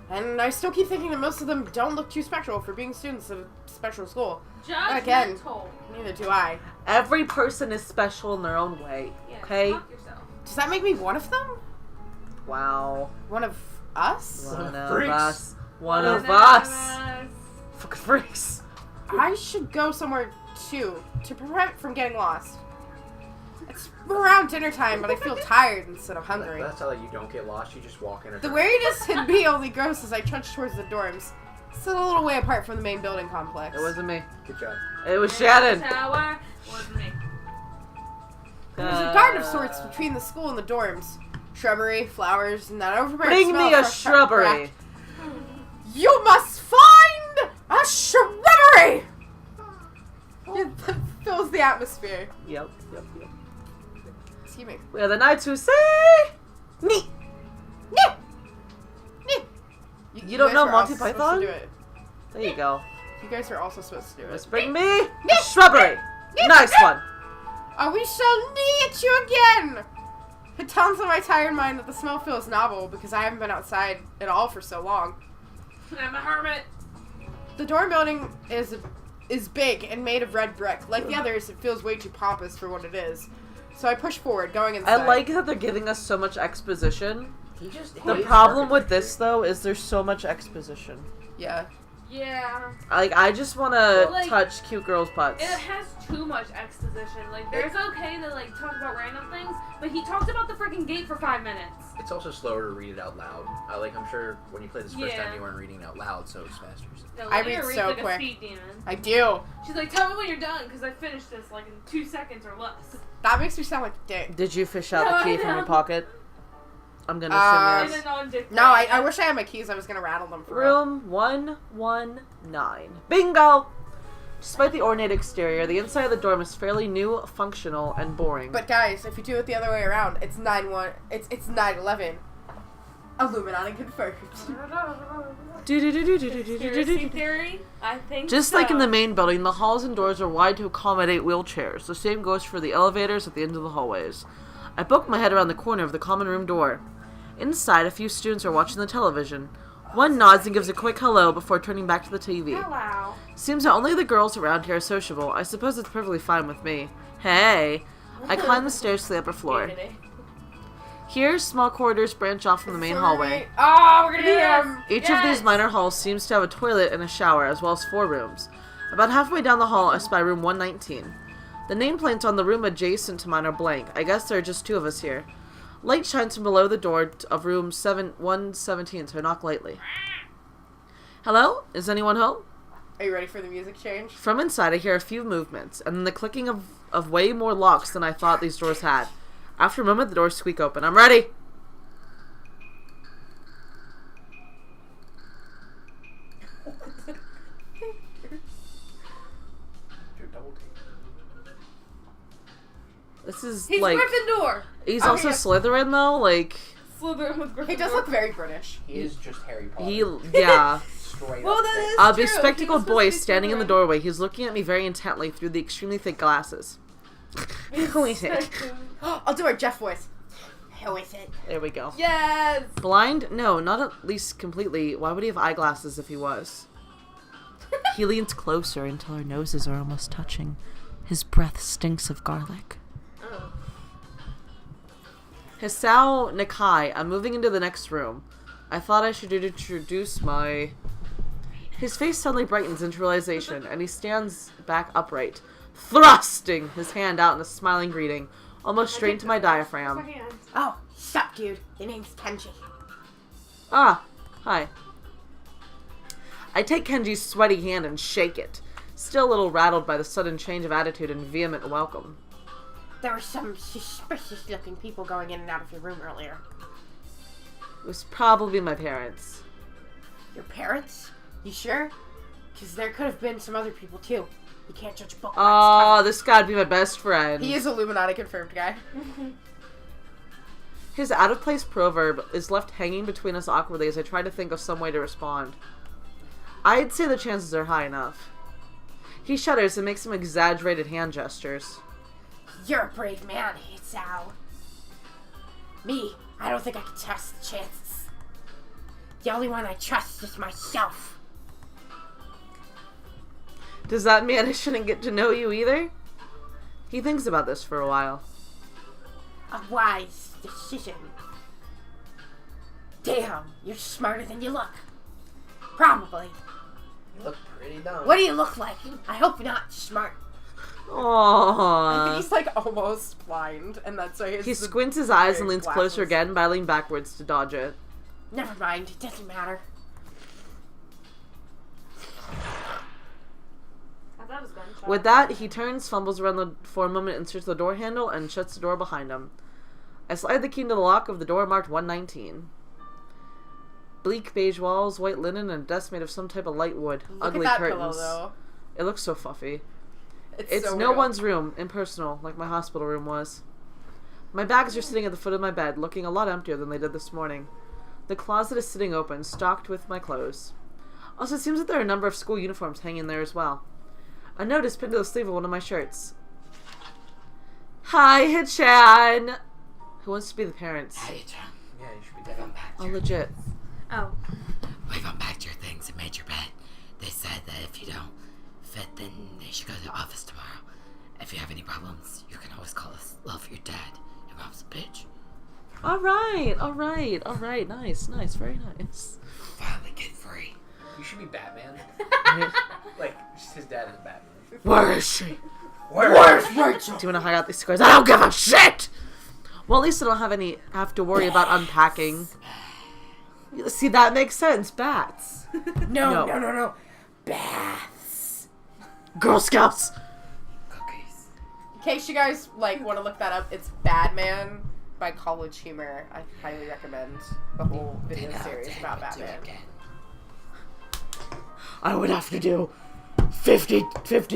And I still keep thinking that most of them don't look too special for being students at a special school. But again, neither do I. Every person is special in their own way. Okay? Does that make me one of them? Wow. One of us? One of freaks. us. One of us. Fucking freaks. I should go somewhere too, to prevent from getting lost. It's around dinner time, but I feel tired instead of hungry. That's how you don't get lost. You just walk in. The weariness in me only grows as I trudge towards the dorms. Still a little way apart from the main building complex. It wasn't me. Good job. It was Shannon. Tower wasn't me. There's a garden of sorts between the school and the dorms. Shrubbery, flowers, and that overbearing Bring smell me of a fresh cut shrubbery. grass. You must find a shrubbery! It fills the atmosphere. Yep. Excuse me. We are the knights who say... Me! You don't guys know were Monty also supposed to Python? do it. There you go. You guys are also supposed to do Let's it. bring me a shrubbery. Nice one. Oh, we shall meet you again! It dawns on my tired mind that the smell feels novel because I haven't been outside at all for so long. I'm a hermit. The dorm building is big and made of red brick. Like the others, it feels way too pompous for what it is. So I push forward, going inside. I like that they're giving us so much exposition. He just The hates problem with architecture. this, though, is there's so much exposition. Yeah. Yeah. Like, I just want to Like, touch cute girls' butts. It has too much exposition. Like, there's okay to, like, talk about random things, but he talked about the freaking gate for 5 minutes. It's also slower to read it out loud. I'm sure when you played this first Yeah. time, you weren't reading it out loud, so it's faster. No, I Lydia read reads so like quick. a speed demon. I do. She's like, tell me when you're done, because I finished this, like, in 2 seconds or less. That makes me sound like a dick. Did you fish out No, the key I from your know. pocket? I'm gonna In assume a yes. non-dick No, way. I wish I had my keys. I was gonna rattle them for real. Room 119. Bingo! Despite the ornate exterior, the inside of the dorm is fairly new, functional, and boring. But guys, if you do it the other way around, it's 9-1. It's 9-11. Illuminati confirmed. Conspiracy theory? I think Just so. like in the main building, the halls and doors are wide to accommodate wheelchairs. The same goes for the elevators at the end of the hallways. I poke my head around the corner of the common room door. Inside, a few students are watching the television. One nods and gives a quick hello before turning back to the TV. Hello. Seems that only the girls around here are sociable. I suppose it's perfectly fine with me. Hey! I climb the stairs to the upper floor. Here, small corridors branch off from the main hallway. Oh, we're gonna be him. Each of these minor halls seems to have a toilet and a shower, as well as 4 rooms. About halfway down the hall, I spy room 119. The nameplates on the room adjacent to mine are blank. I guess there are just 2 of us here. Light shines from below the door of room 117, so I knock lightly. Hello? Is anyone home? Are you ready for the music change? From inside, I hear a few movements, and then the clicking of way more locks than I thought these doors had. After a moment, the doors squeak open. I'm ready! This is He's like... Gryffindor. He's Oh, also yeah. Slytherin, though? Like, Slytherin with Gryffindor. He does look very British. He is just Harry Potter. he... Yeah. Straight Well, up that there. is A true. bespectacled He was boy supposed to be standing in the Slytherin. doorway. He's looking at me very intently through the extremely thick glasses. Who is it? I'll do our Jeff voice. Who is it? There we go. Yes. Blind? No, not at least completely. Why would he have eyeglasses if he was? He leans closer until our noses are almost touching. His breath stinks of garlic. Oh. Hisao Nakai, I'm moving into the next room. I thought I should introduce my... His face suddenly brightens into realization, and he stands back upright, thrusting his hand out in a smiling greeting, almost straight into my diaphragm. Oh, sup, dude. The name's Kenji. Ah, hi. I take Kenji's sweaty hand and shake it, still a little rattled by the sudden change of attitude and vehement welcome. There were some suspicious-looking people going in and out of your room earlier. It was probably my parents. Your parents? You sure? Because there could have been some other people, too. You can't judge a book by its Oh, cover. this gotta be my best friend. He is Illuminati confirmed guy. His out-of-place proverb is left hanging between us awkwardly as I try to think of some way to respond. I'd say the chances are high enough. He shudders and makes some exaggerated hand gestures. You're a brave man, Sal. Me, I don't think I can trust the chances. The only one I trust is myself. Does that mean I shouldn't get to know you either? He thinks about this for a while. A wise decision. Damn, you're smarter than you look. Probably. You look pretty dumb. What do you look like? I hope not smart. I Aww. think he's like almost blind, and that's why He squints his eyes and leans glasses. closer again, battling backwards to dodge it. Never mind, it doesn't matter. I thought it was gunshot. With that, he turns, fumbles around for a moment, inserts the door handle, and shuts the door behind him. I slide the key into the lock of the door marked 119. Bleak beige walls, white linen, and a desk made of some type of light wood. Look Ugly at that curtains. pillow, It looks so fluffy. though. It's so no real. one's room, impersonal, like my hospital room was. My bags are sitting at the foot of my bed, looking a lot emptier than they did this morning. The closet is sitting open, stocked with my clothes. Also, it seems that there are a number of school uniforms hanging there as well. A note is pinned to the sleeve of one of my shirts. Hi, Hichan! Who wants to be the parents? How you doing? Yeah, you should be We've dead. unpacked Oh, your, legit. Oh. we've unpacked your things and made your bed. They said that if you don't fit, then they should go to the office tomorrow. If you have any problems, you can always call us. Love your dad. Your mom's a bitch. Alright. Nice, very nice. Finally get free. You should be Batman. Like, just his dad is Batman. Where is she? Where's Rachel? Do you want to hide out these squares? I don't give a shit! Well, at least I don't have to worry about unpacking. See, that makes sense. Bats. No. Baths. Girl Scouts! Cookies. In case you guys want to look that up, it's Badman by College Humor. I highly recommend the whole video series about Batman. I would have to do 50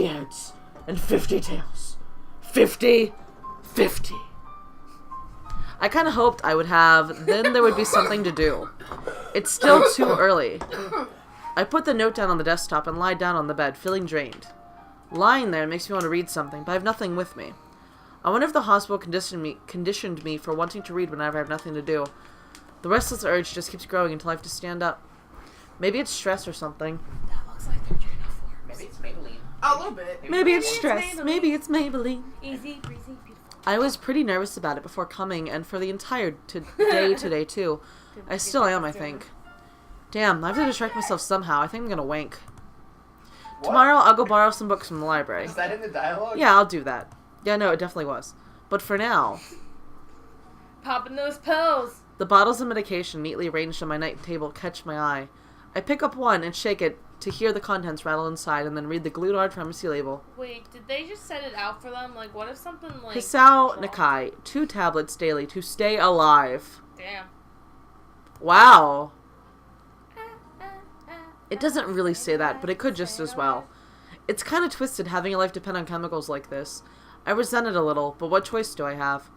heads and 50 tails. 50. I kind of hoped I would have, then there would be something to do. It's still too early. I put the note down on the desktop and lie down on the bed, feeling drained. Lying there makes me want to read something, but I have nothing with me. I wonder if the hospital conditioned me for wanting to read whenever I have nothing to do. The restless urge just keeps growing until I have to stand up. Maybe it's stress or something. That looks like their uniforms. Maybe it's Maybelline. A little bit. Maybe it's stress. Maybe it's Maybelline. Easy, breezy, beautiful. I was pretty nervous about it before coming, and for the entire day today, too. I still am, I think. Damn, I have to distract myself somehow. I think I'm gonna wank. What? Tomorrow, I'll go borrow some books from the library. Is that in the dialogue? Yeah, I'll do that. Yeah, no, it definitely was. But for now, Popping those pills. the bottles of medication neatly arranged on my night table catch my eye. I pick up one and shake it to hear the contents rattle inside, and then read the glued hard pharmacy label. Wait, did they just set it out for them? Like, what if something like... Hisao Nakai, 2 tablets daily to stay alive. Damn. Wow. It doesn't really say that, but it could just as well. It's kind of twisted having a life depend on chemicals like this. I resent it a little, but what choice do I have?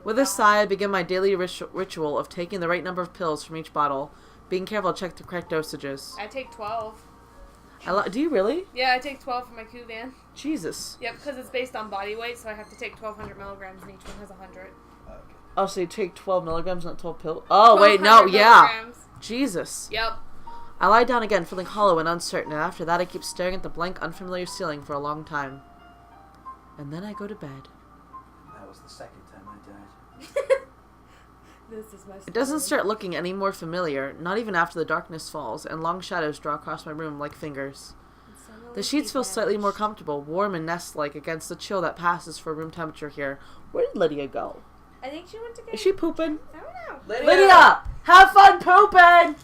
With a sigh, I begin my daily ritual of taking the right number of pills from each bottle, being careful to check the correct dosages. I take 12. Do you really? Yeah, I take 12 for my Kuvan. Jesus. Yep, because it's based on body weight, so I have to take 1,200 milligrams, and each one has 100. Oh, so you take 12 milligrams, not 12 pills? Oh, wait, no, 1,200 yeah. milligrams. Jesus. Yep. I lie down again, feeling hollow and uncertain, and after that I keep staring at the blank, unfamiliar ceiling for a long time. And then I go to bed. That was the second time I died. This is my It doesn't start looking any more familiar, not even after the darkness falls, and long shadows draw across my room like fingers. The sheets feel slightly more comfortable, warm and nest-like against the chill that passes for room temperature here. Where did Lydia go? I think she went to get... Is she pooping? I don't know. Lydia! Have fun pooping!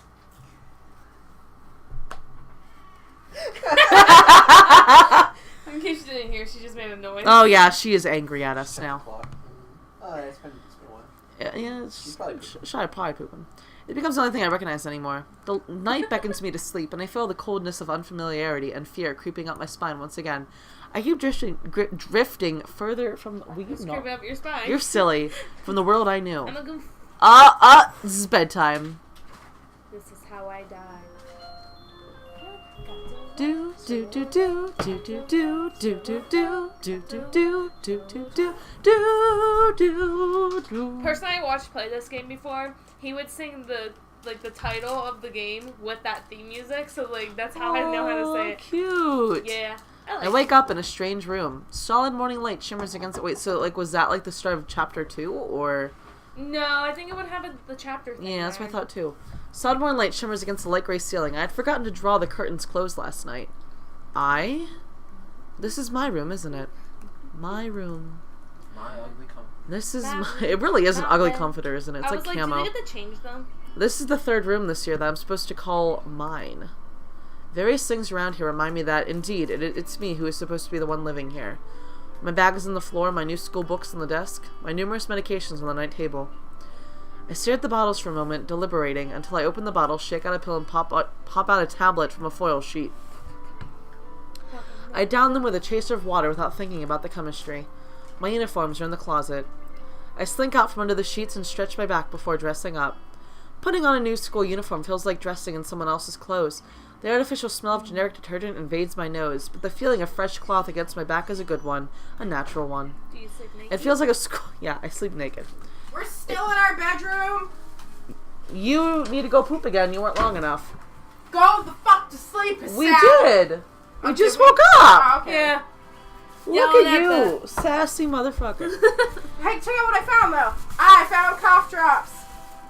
In case you didn't hear, she just made a noise. Oh yeah, she is angry at us now. Oh, it's been a while. Yeah, She's probably probably pooping. It becomes the only thing I recognize anymore. The night beckons me to sleep, and I feel the coldness of unfamiliarity and fear creeping up my spine once again. I keep drifting further from... Scream up your spine. You're silly. From the world I knew. I'm a goof. This is bedtime. This is how I die. Do do do do do do do do do do do do do do do do do. Person I watched play this game before, he would sing the title of the game with that theme music, so that's how I know how to say it. Cute. Yeah. I wake up in a strange room. Solid morning light shimmers against it. Wait, so was that the start of chapter 2 or? No, I think it would have the chapter thing. Yeah, that's what I thought too. Solid morning light shimmers against the light gray ceiling. I had forgotten to draw the curtains closed last night. This is my room, isn't it? My room. My ugly comforter. This is it really is an ugly comforter, isn't it? It's I like was camo. did they get to change them? This is the third room this year that I'm supposed to call mine. Various things around here remind me that, indeed, it's me who is supposed to be the one living here. My bag is on the floor, my new school books on the desk, my numerous medications on the night table. I stare at the bottles for a moment, deliberating, until I open the bottle, shake out a pill, and pop out a tablet from a foil sheet. I down them with a chaser of water without thinking about the chemistry. My uniforms are in the closet. I slink out from under the sheets and stretch my back before dressing up. Putting on a new school uniform feels like dressing in someone else's clothes. The artificial smell of generic detergent invades my nose, but the feeling of fresh cloth against my back is a good one, a natural one. Do you sleep naked? It feels like a school. Yeah, I sleep naked. We're still in our bedroom. You need to go poop again. You weren't long enough. Go the fuck to sleep, We Sal. did. We Oh, just did we? woke up. Oh, okay. Yeah. Look Yelling at at you, sassy motherfucker. Hey, check out what I found though. I found cough drops.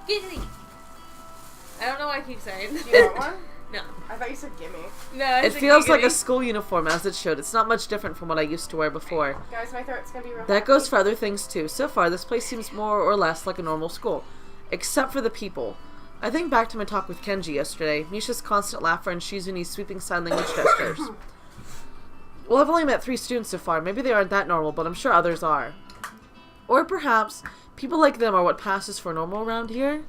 Gimme. I don't know why I keep saying. Do you want one? No. I thought you said gimme. No, I It said feels like a giggity. school uniform, as it should. It's not much different from what I used to wear before. Guys, my throat's gonna be real. That goes for other things too. So far, this place seems more or less like a normal school. Except for the people. I think back to my talk with Kenji yesterday, Misha's constant laughter and Shizuni's sweeping sign language gestures. Well, I've only met 3 students so far. Maybe they aren't that normal, but I'm sure others are. Or perhaps, people like them are what passes for normal around here?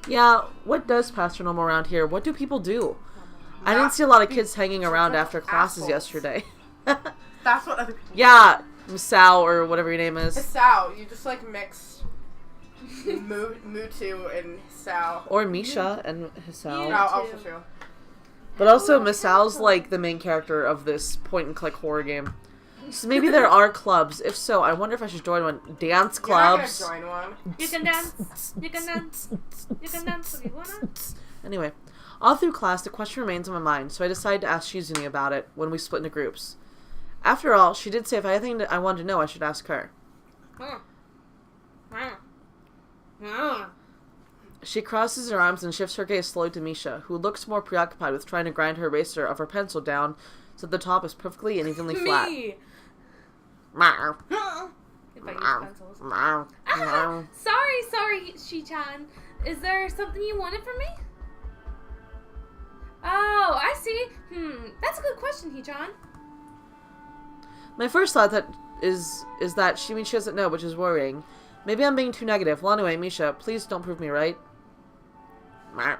Yeah, what does pass for normal around here? What do people do? I didn't see a lot of kids hanging around after classes assholes. yesterday. That's what other people. Yeah, Sal or whatever your name is. Sal, you just mixed Mutu and Sal. Or Misha and Hisao. No, also true. But also, Miss Sal's the main character of this point-and-click horror game. So maybe there are clubs. If so, I wonder if I should join one. Dance clubs. You're not gonna join one. You can dance. You can dance. You can dance if you wanna. Anyway, all through class, the question remains on my mind, so I decided to ask Shizuni about it when we split into groups. After all, she did say if I had anything that I wanted to know, I should ask her. She crosses her arms and shifts her gaze slowly to Misha, who looks more preoccupied with trying to grind her eraser of her pencil down so that the top is perfectly and evenly flat. Me. Meow. If I use pencils. Meow. Meow. Sorry, Shi-chan. Is there something you wanted from me? Oh, I see. That's a good question, Hee-chan. My first thought is that she means she doesn't know, which is worrying. Maybe I'm being too negative. Well, anyway, Misha, please don't prove me right. Meow.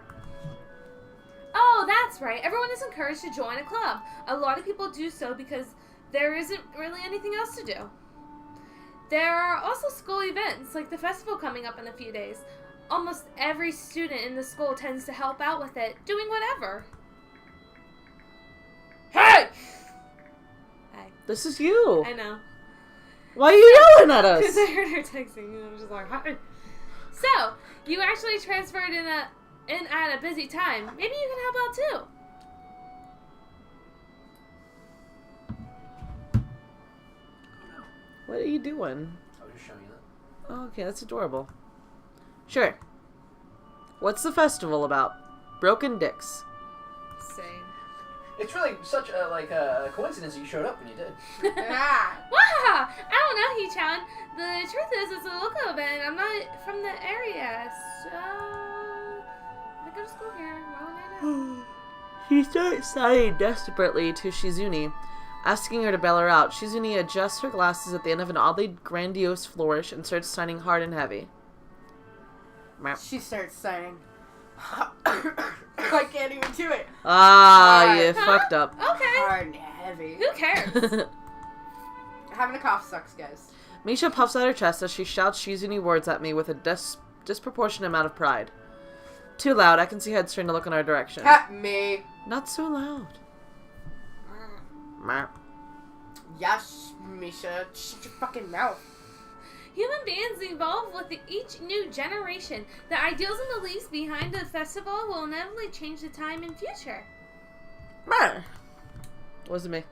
Oh, that's right. Everyone is encouraged to join a club. A lot of people do so because there isn't really anything else to do. There are also school events, like the festival coming up in a few days. Almost every student in the school tends to help out with it, doing whatever. Hey! Hi. This is you. I know. Why are you yelling at Because us? I heard her texting and I was just like, hi. So, you actually transferred in at a busy time. Maybe you can help out too. What are you doing? I was just showing you that. Oh, okay, that's adorable. Sure. What's the festival about? Broken dicks. Same. It's really such a coincidence that you showed up when you did. Yeah. Wow! I don't know, Hee-chan. The truth is, it's a local event. I'm not from the area, so I go to school here. Why would I know? She starts sighing desperately to Shizuni, asking her to bail her out. Shizuni adjusts her glasses at the end of an oddly grandiose flourish and starts signing hard and heavy. Meow. She starts saying, I can't even do it. Ah, you Huh? fucked up. Okay. Hard and heavy. Who cares? Having a cough sucks, guys. Misha puffs out her chest as she shouts Shizuni words at me with a disproportionate amount of pride. Too loud, I can see heads starting to look in our direction. At me. Not so loud. Meh. Yes, Misha. Shut your fucking mouth. Human beings evolve with each new generation. The ideals and beliefs behind the festival will inevitably change the time and future. Meh. Wasn't me.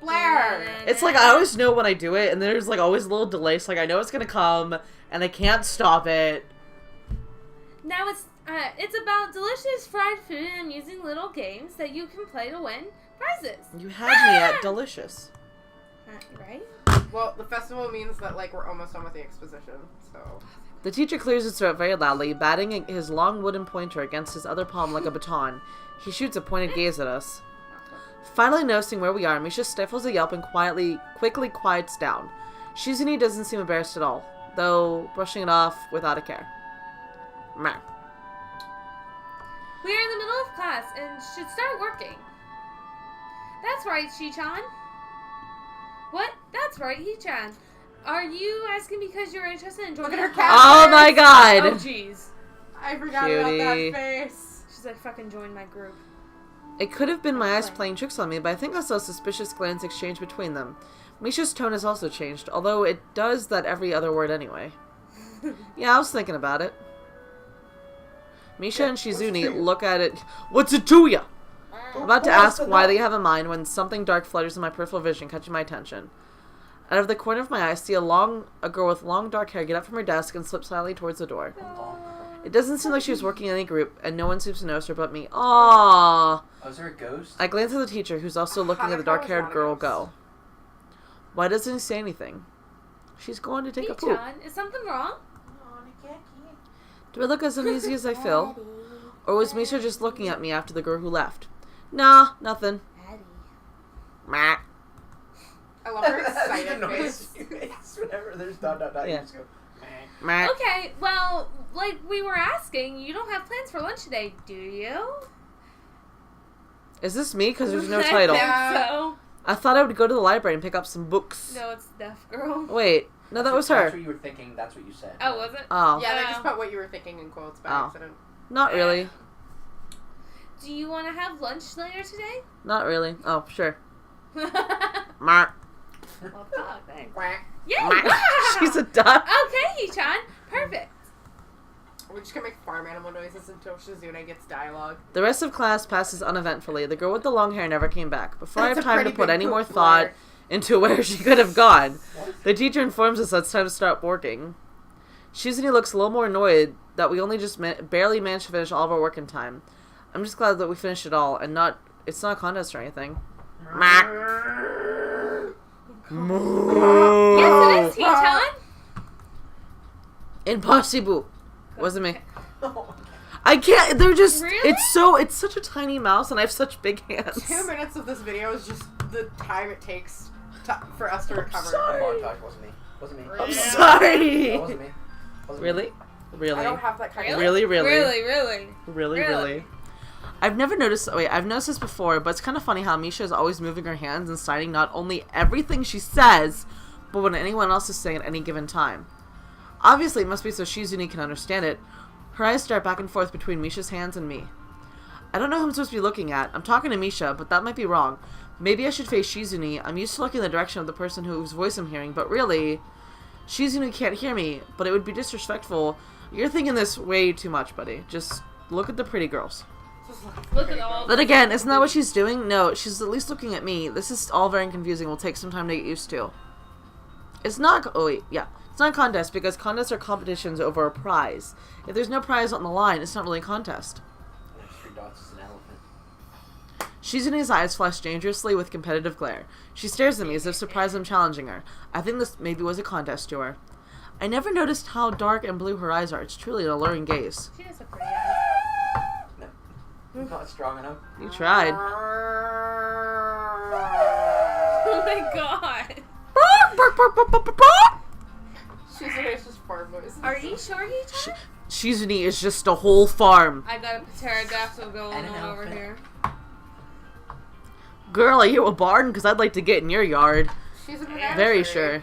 Blair. It's like I always know when I do it, and there's like always a little delay. So like I know it's gonna come, and I can't stop it. Now it's about delicious fried food and amusing little games that you can play to win prizes. You had me at delicious. Right? Well, the festival means that, like, we're almost done with the exposition, so... The teacher clears his throat very loudly, batting his long wooden pointer against his other palm like a baton. He shoots a pointed gaze at us. Finally noticing where we are, Misha stifles a yelp and quickly quiets down. Shizune doesn't seem embarrassed at all, though brushing it off without a care. Meh. We are in the middle of class and should start working. That's right, Shi-chan. What? That's right, He-chan. Are you asking because you're interested in joining? Look at her the cat. class? Oh my god! Oh jeez. I forgot Cutie. about that face. She's like, fucking join my group. It could have been my eyes playing tricks on me, but I think I saw a suspicious glance exchanged between them. Misha's tone has also changed, although it does that every other word anyway. Yeah, I was thinking about it. Misha and Shizune look at it. What's it to ya? I'm about to ask why they have a mind when something dark flutters in my peripheral vision, catching my attention. Out of the corner of my eye, I see a girl with long dark hair get up from her desk and slip silently towards the door. It doesn't seem like she was working in any group, and no one seems to notice her but me. Aww. Oh, is there a ghost? I glance at the teacher, who's also looking at the dark-haired girl go. Why doesn't he say anything? She's going to take a poop. He-chan, is something wrong? Do I look as uneasy as I feel? Or was Misha just looking at me after the girl who left? Nah, nothing. Meh. I love her excited face. Whenever there's dot, Yeah. you just go, Meh. Okay, well, like we were asking, you don't have plans for lunch today, do you? Is this me? Because there's no I title. think so. I thought I would go to the library and pick up some books. No, it's deaf girl. Wait, no, that was That's her. what you were thinking, that's what you said. Oh, was it? Oh, Yeah, they Oh. just put what you were thinking in quotes by Oh. accident. not really. Do you want to have lunch later today? Not really. Oh, sure. Well, Meh. fuck, thanks. Quack. Yay! Meh. Wow! She's a duck. Okay, He-chan. Perfect. We're just gonna make farm animal noises until Shizune gets dialogue. The rest of class passes uneventfully. The girl with the long hair never came back. Before I That's have a time to pretty put big any more poop, thought Blair. into where she could have gone, the teacher informs us that it's time to start working. Shizune looks a little more annoyed that we only just barely managed to finish all of our work in time. I'm just glad that we finished it all, and it's not a contest or anything. Yes, it is, He-chan. Impossible. Wasn't me. I can't. They're just. Really? It's such a tiny mouse, and I have such big hands. 2 minutes of this video is just the time it takes for us to recover. sorry. Montage wasn't me. Wasn't me. I'm Yeah. sorry. That wasn't me. Wasn't me. Really? Really? I don't have that kind of... Really? Really? Really? I've never noticed. Wait, I've noticed this before, but it's kind of funny how Misha is always moving her hands and signing not only everything she says, but what anyone else is saying at any given time. Obviously, it must be so Shizune can understand it. Her eyes dart back and forth between Misha's hands and me. I don't know who I'm supposed to be looking at. I'm talking to Misha, but that might be wrong. Maybe I should face Shizune. I'm used to looking in the direction of the person whose voice I'm hearing, but really, Shizune can't hear me, but it would be disrespectful. You're thinking this way too much, buddy. Just look at the pretty girls. Look at all. But again, isn't that what she's doing? No, she's at least looking at me. This is all very confusing. Will take some time to get used to. It's not... Oh, wait. Yeah. It's not a contest because contests are competitions over a prize. If there's no prize on the line, it's not really a contest. There's 3 dots is an elephant. Shizune's eyes flash dangerously with competitive glare. She stares at me as if surprised I'm challenging her. I think this maybe was a contest to her. I never noticed how dark and blue her eyes are. It's truly an alluring gaze. She has a pretty eyes. No. Not strong enough. You tried. Oh my god. Shizune's just farm noises. Are you sure, He-chan? Shizune is just a whole farm. I got a pterodactyl going And an on over elephant. here. Girl, are you a barn? Because I'd like to get in your yard. She's an Very menagerie. sure.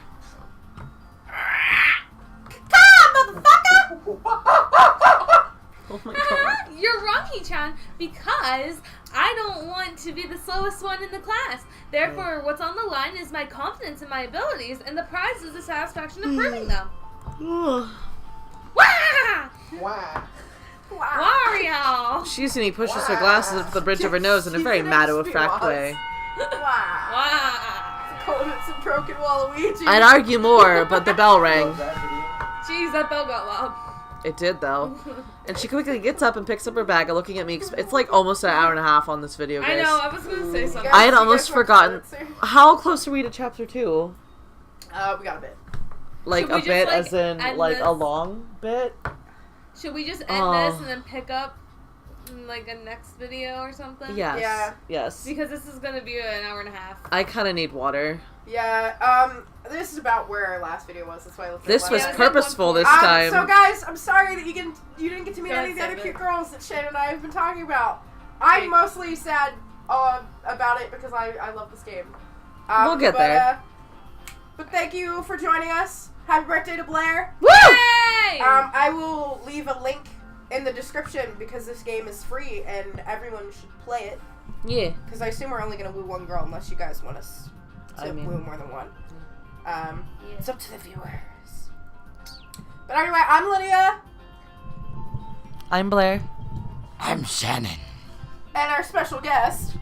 Oh my god. You're wrong, Hee-chan, because I don't want to be the slowest one in the class. Therefore, what's on the line is my confidence in my abilities, and the prize is the satisfaction of proving them. Wah! Wow. Wario! Shizune pushes her glasses up to the bridge of her nose in a very matter-of-fact way. Wow. Wow! Cold it's a broken Waluigi. I'd argue more, but the bell rang. Jeez, that bell got loud. It did, though. And she quickly gets up and picks up her bag and looking at me. It's like almost an hour and a half on this video, guys. I know, I was gonna say something. I had almost forgotten. How close are we to chapter 2? We got a bit. Like Should we a just, bit, like, as in end like a this? long bit? Should we just end this and then pick up in like a next video or something? Yes. Yeah. Yes. Because this is gonna be an hour and a half. I kind of need water. Yeah, this is about where our last video was. That's why I looked at This it was Yeah, it's purposeful like this time. So guys, I'm sorry that you didn't get to meet Go any of ahead, the other save cute it. girls that Shane and I have been talking about. I'm mostly sad about it because I love this game. We'll get there. But thank you for joining us. Happy birthday to Blair. Woo! Yay! I will leave a link in the description because this game is free and everyone should play it. Yeah. Because I assume we're only going to woo one girl unless you guys want us to woo more than one. It's up to the viewers. But anyway, I'm Lydia. I'm Blair. I'm Shannon. And our special guest.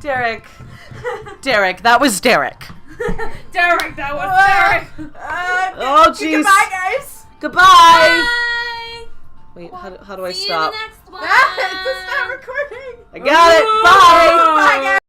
Derek. Derek. That was Derek. Derek, that was Derek! Oh, jeez. Goodbye, guys. Goodbye. Bye! Wait, how do I See stop? you in the next one! Stop recording. I got it. Bye. Bye, guys.